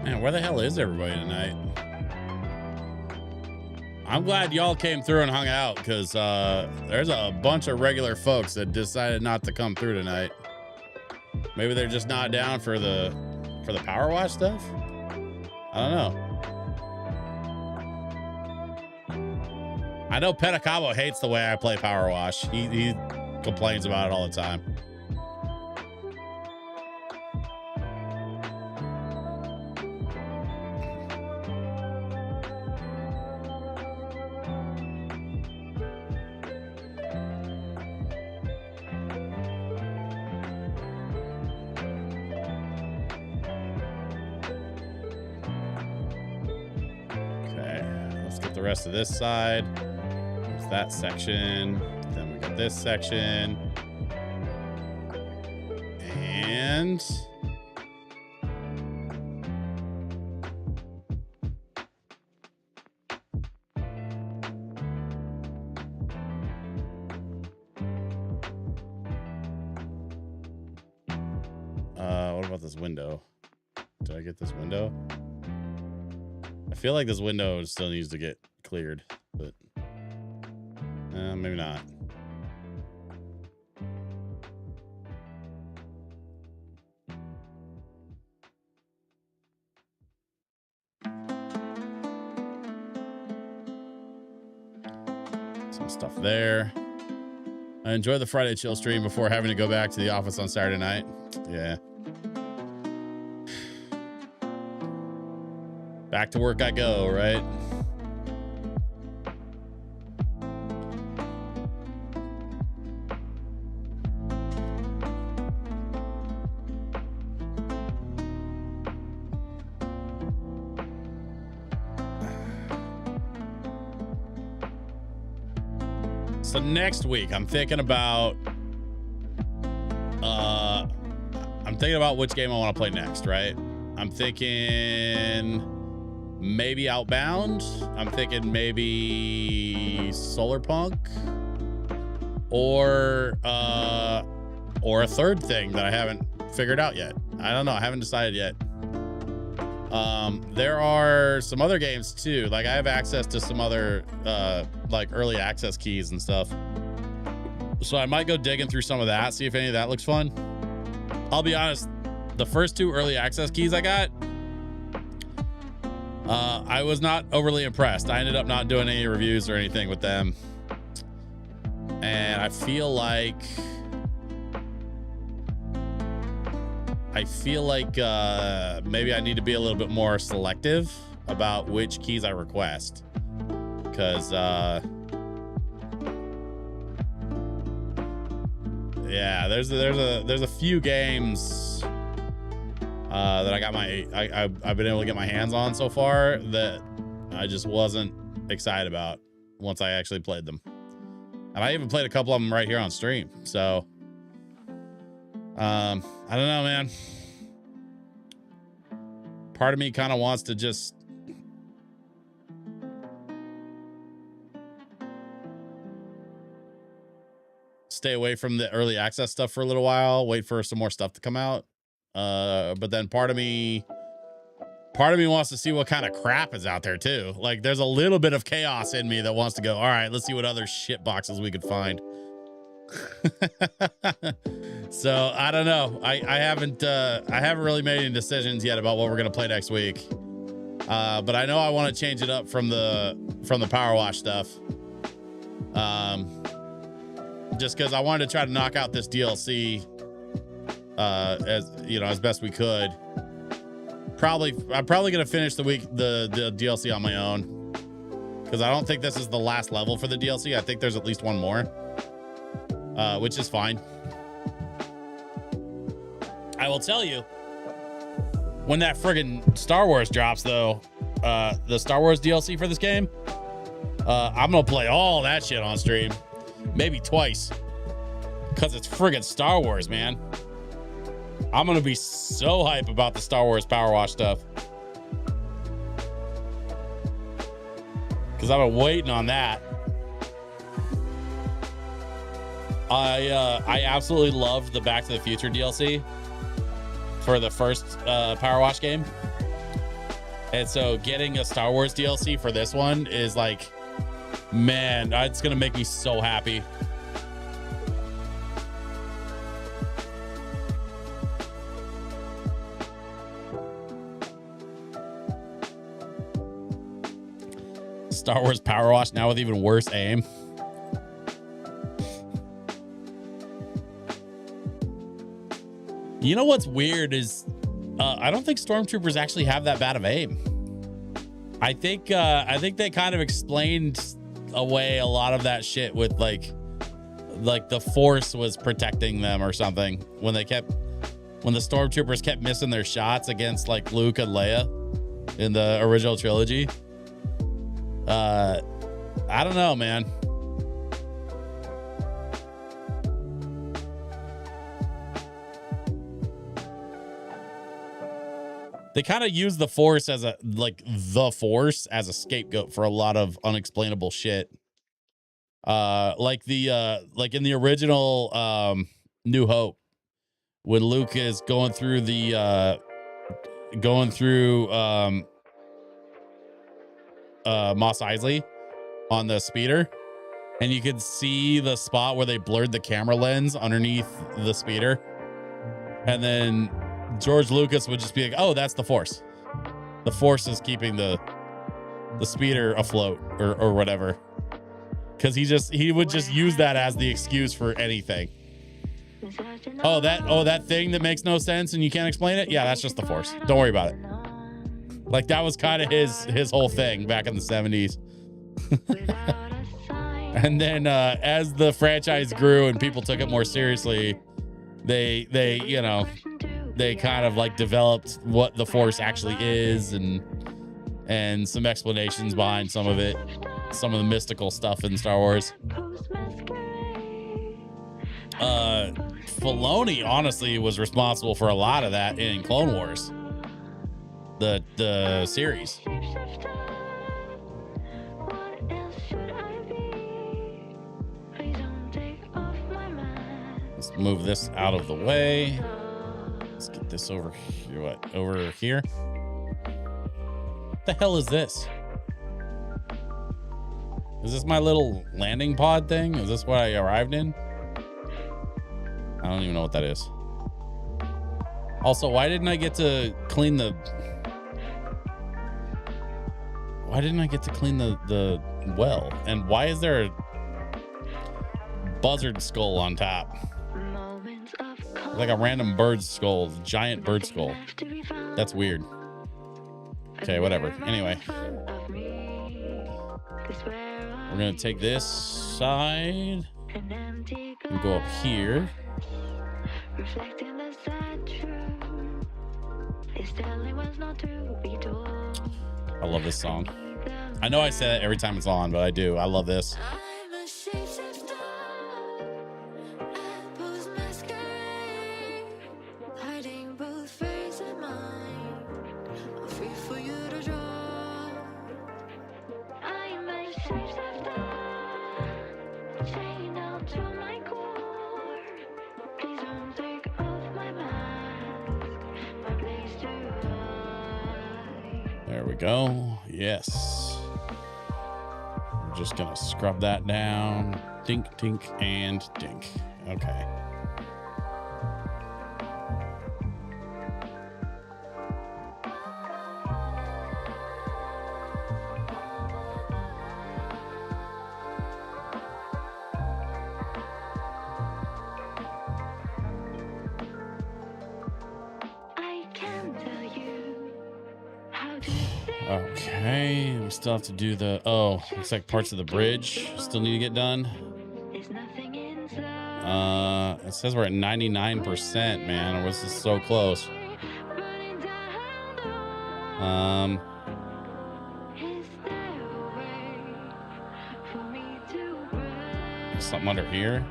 Man, where the hell is everybody tonight? I'm glad y'all came through and hung out because there's a bunch of regular folks that decided not to come through tonight. Maybe they're just not down for the power wash stuff. I don't know. I know Petacabo hates the way I play power wash. He complains about it all the time. Rest of this side. There's that section. Then we got this section. And what about this window? Did I get this window? I feel like this window still needs to get cleared, but maybe not. Some stuff there. I enjoyed the Friday chill stream before having to go back to the office on Saturday night. Yeah. Back to work I go, right? So next week, I'm thinking about which game I want to play next, right? I'm thinking maybe Outbound. I'm thinking maybe Solar Punk, or a third thing that I haven't figured out yet. I don't know. I haven't decided yet. There are some other games too. Like I have access to some other like early access keys and stuff. So I might go digging through some of that, see if any of that looks fun. I'll be honest, the first two early access keys I got, I was not overly impressed. I ended up not doing any reviews or anything with them. And I feel like maybe I need to be a little bit more selective about which keys I request, because yeah, there's a few games that I've been able to get my hands on so far that I just wasn't excited about once I actually played them. And I even played a couple of them right here on stream. So I don't know, man. Part of me kind of wants to just stay away from the early access stuff for a little while, wait for some more stuff to come out. But then part of me wants to see what kind of crap is out there too. Like there's a little bit of chaos in me that wants to go, all right, let's see what other shit boxes we could find. So I don't know. I haven't really made any decisions yet about what we're gonna play next week. But I know I want to change it up from the PowerWash stuff. Just because I wanted to try to knock out this DLC as you know, as best we could. I'm probably gonna finish the DLC on my own, because I don't think this is the last level for the DLC. I think there's at least one more, which is fine. I will tell you, when that friggin' Star Wars drops, though, the Star Wars DLC for this game, I'm gonna play all that shit on stream, maybe twice, because it's friggin' Star Wars, man. I'm gonna be so hype about the Star Wars PowerWash stuff, because I've been waiting on that. I absolutely loved the Back to the Future DLC for the first PowerWash game, and so getting a Star Wars DLC for this one is like, man, it's gonna make me so happy. Star Wars PowerWash now with even worse aim. You know what's weird is I don't think stormtroopers actually have that bad of aim. I think they kind of explained away a lot of that shit with like the Force was protecting them or something when the stormtroopers kept missing their shots against like Luke and Leia in the original trilogy. I don't know, man. They kind of use the Force as a scapegoat for a lot of unexplainable shit. Like in the original New Hope, when Luke is going through Mos Eisley on the speeder, and you could see the spot where they blurred the camera lens underneath the speeder, and then George Lucas would just be like, oh, that's the Force. The Force is keeping the speeder afloat or whatever, because he would just use that as the excuse for anything. Oh, that thing that makes no sense and you can't explain it, yeah, that's just the Force, don't worry about it. Like that was kind of his whole thing back in the 70s. And then as the franchise grew and people took it more seriously, they kind of like developed what the Force actually is and some explanations behind some of it, some of the mystical stuff in Star Wars. Filoni honestly was responsible for a lot of that in Clone Wars, the series. Let's move this out of the way. Let's get this over here. What? Over here? What the hell is this? Is this my little landing pod thing? Is this what I arrived in? I don't even know what that is. Also, why didn't I get to clean the well? And why is there a buzzard skull on top? Like a random bird skull, giant bird skull. That's weird. Okay, whatever. Anyway, we're gonna take this side and go up here. I love this song. I know I say that every time it's on, but I do. I love this. There we go. Yes. We're just gonna scrub that down. Dink, tink, and dink. Okay. Okay, we still have to do the, oh, looks like parts of the bridge still need to get done. It says we're at 99%, man. This is so close. Something under here.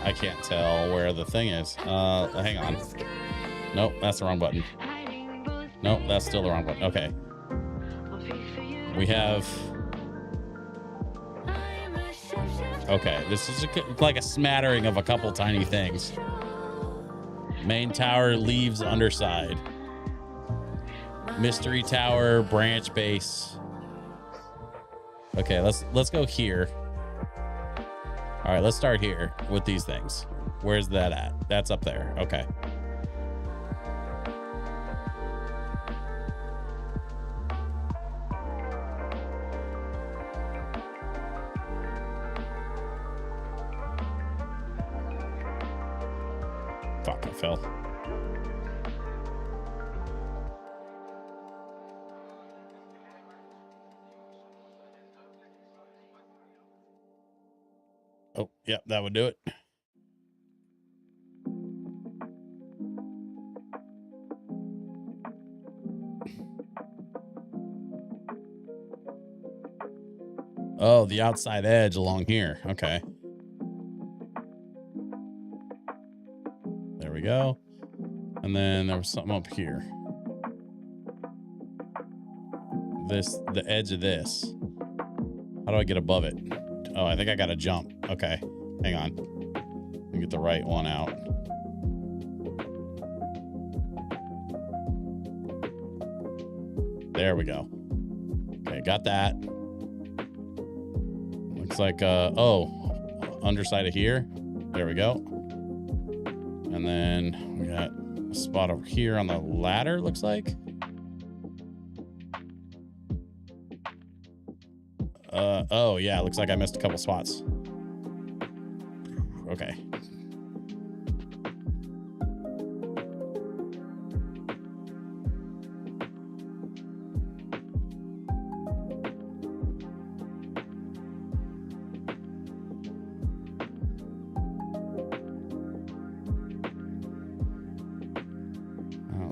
I can't tell where the thing is. Hang on. Nope, that's the wrong button. Nope, that's still the wrong button. Okay. We have... Okay, this is like a smattering of a couple tiny things. Main tower leaves underside. Mystery tower, branch base. Okay, let's go here. All right, let's start here with these things. Where's that at? That's up there. Okay. Fuck, I fell. Oh, yeah, that would do it. Oh, the outside edge along here. Okay. There we go. And then there was something up here. The edge of this. How do I get above it? Oh, I think I got to jump. Okay. Hang on. Let me get the right one out. There we go. Okay, got that. Looks like, oh, underside of here. There we go. And then we got a spot over here on the ladder, looks like. Oh, yeah, looks like I missed a couple spots. Okay.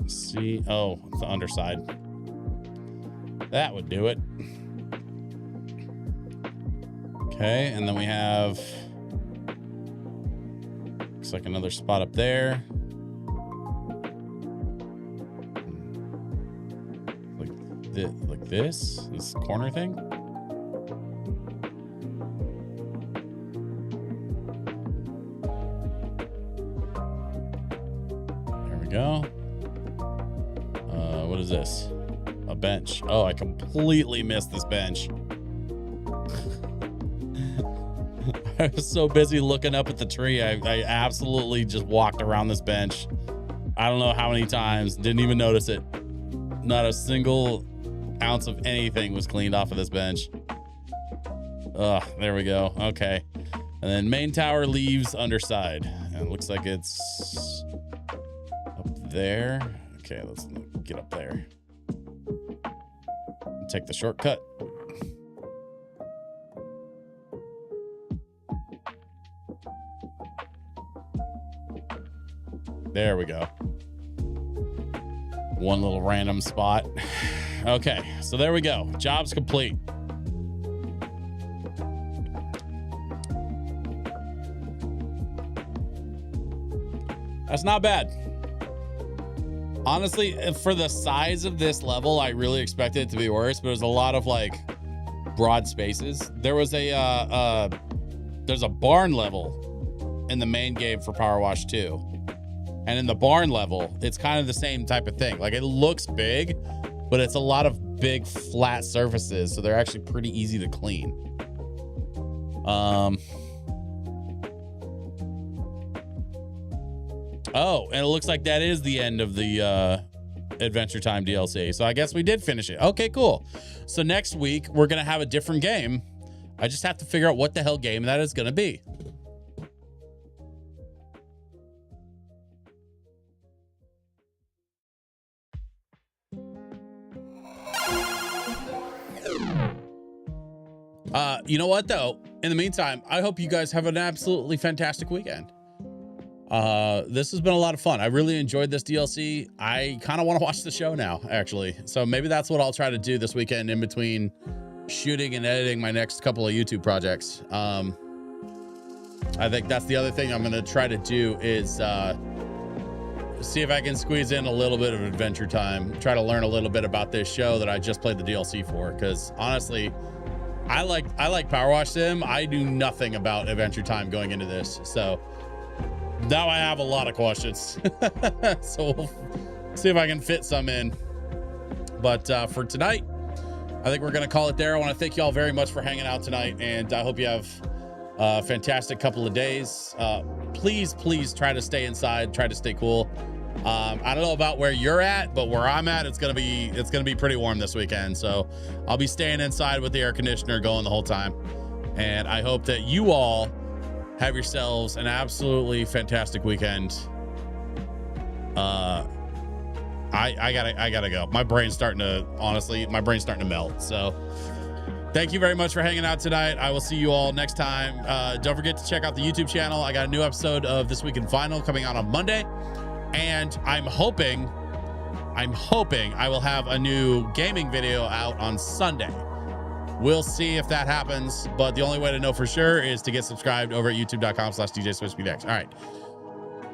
See, oh, it's the underside. That would do it. Okay, and then we have, looks like another spot up there. Like this corner thing. There we go. What is this? A bench. Oh, I completely missed this bench. I was so busy looking up at the tree. I absolutely just walked around this bench. I don't know how many times. Didn't even notice it. Not a single ounce of anything was cleaned off of this bench. Ugh, there we go. Okay. And then main tower leaves underside. And it looks like it's up there. Okay, let's get up there. Take the shortcut. There we go. One little random spot. Okay, so there we go. Job's complete. That's not bad. Honestly, for the size of this level, I really expected it to be worse, but there's a lot of like broad spaces. There was there's a barn level in the main game for PowerWash 2. And in the barn level, it's kind of the same type of thing. Like it looks big, but it's a lot of big flat surfaces. So they're actually pretty easy to clean. Oh, and it looks like that is the end of the Adventure Time DLC. So I guess we did finish it. Okay, cool. So next week, we're going to have a different game. I just have to figure out what the hell game that is going to be. You know what, though? In the meantime, I hope you guys have an absolutely fantastic weekend. This has been a lot of fun. I really enjoyed this DLC. I kind of want to watch the show now, actually. So maybe that's what I'll try to do this weekend in between shooting and editing my next couple of YouTube projects. I think that's the other thing I'm going to try to do is see if I can squeeze in a little bit of Adventure Time. Try to learn a little bit about this show that I just played the DLC for. Because honestly, I like PowerWash Sim. I knew nothing about Adventure Time going into this. So now I have a lot of questions. So we'll see if I can fit some in. But for tonight, I think we're going to call it there. I want to thank you all very much for hanging out tonight. And I hope you have a fantastic couple of days. Please try to stay inside. Try to stay cool. I don't know about where you're at, but where I'm at, it's gonna be pretty warm this weekend. So I'll be staying inside with the air conditioner going the whole time. And I hope that you all have yourselves an absolutely fantastic weekend. I gotta go. My brain's starting to melt. So thank you very much for hanging out tonight. I will see you all next time. Don't forget to check out the YouTube channel. I got a new episode of This Week in Vinyl coming out on Monday. And I'm hoping I will have a new gaming video out on Sunday. We'll see if that happens, but the only way to know for sure is to get subscribed over at youtube.com/DJSwitchPDX. All right.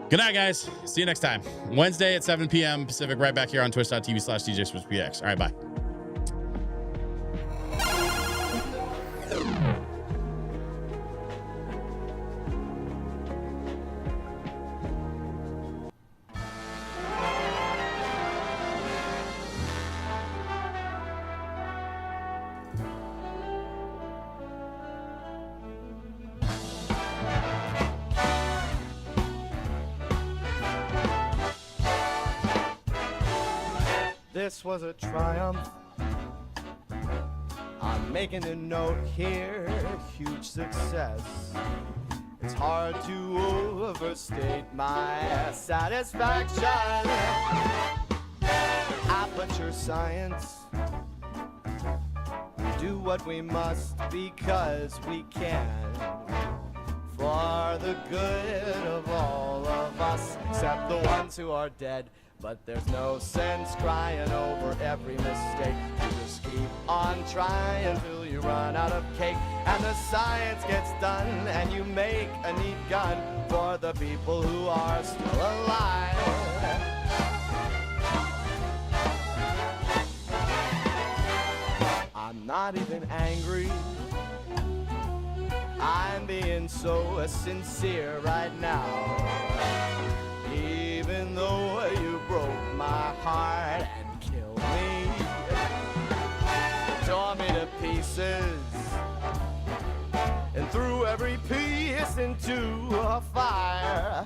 Good night, guys. See you next time. Wednesday at 7 p.m. Pacific, right back here on twitch.tv/DJSwitchPDX. All right, bye. This was a triumph. I'm making a note here, huge success. It's hard to overstate my satisfaction. Aperture science. We do what we must because we can. For the good of all of us, except the ones who are dead. But there's no sense crying over every mistake. You just keep on trying till you run out of cake. And the science gets done and you make a neat gun for the people who are still alive. I'm not even angry. I'm being so sincere right now. Even though you broke my heart and killed me, tore me to pieces, and threw every piece into a fire.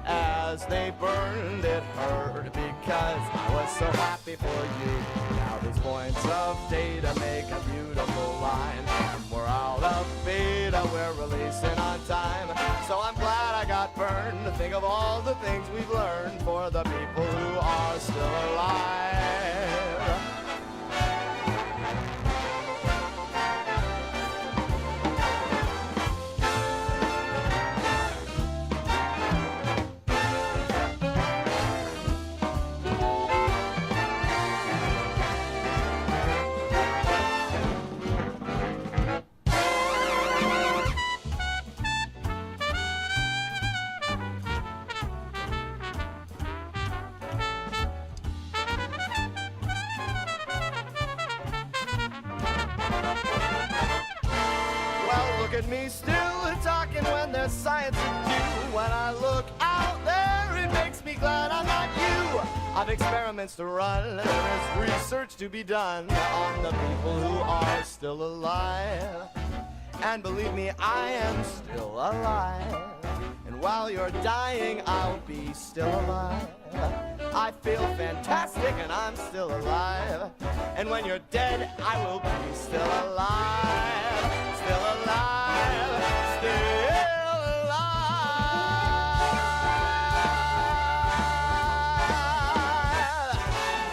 As they burned, it hurt because I was so happy for you. Now these points of data make a beautiful line. We're out of beta, we're releasing on time. So I'm glad I got burned to think of all the things we've learned for the people who are still alive. Well, look at me still talking when there's science to do. When I look out there, it makes me glad I'm not you. I've experiments to run, there is research to be done on the people who are still alive. And believe me, I am still alive. And while you're dying, I'll be still alive. I feel fantastic and I'm still alive. And when you're dead, I will be still alive. Still alive. Still alive.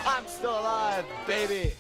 I'm still alive, baby.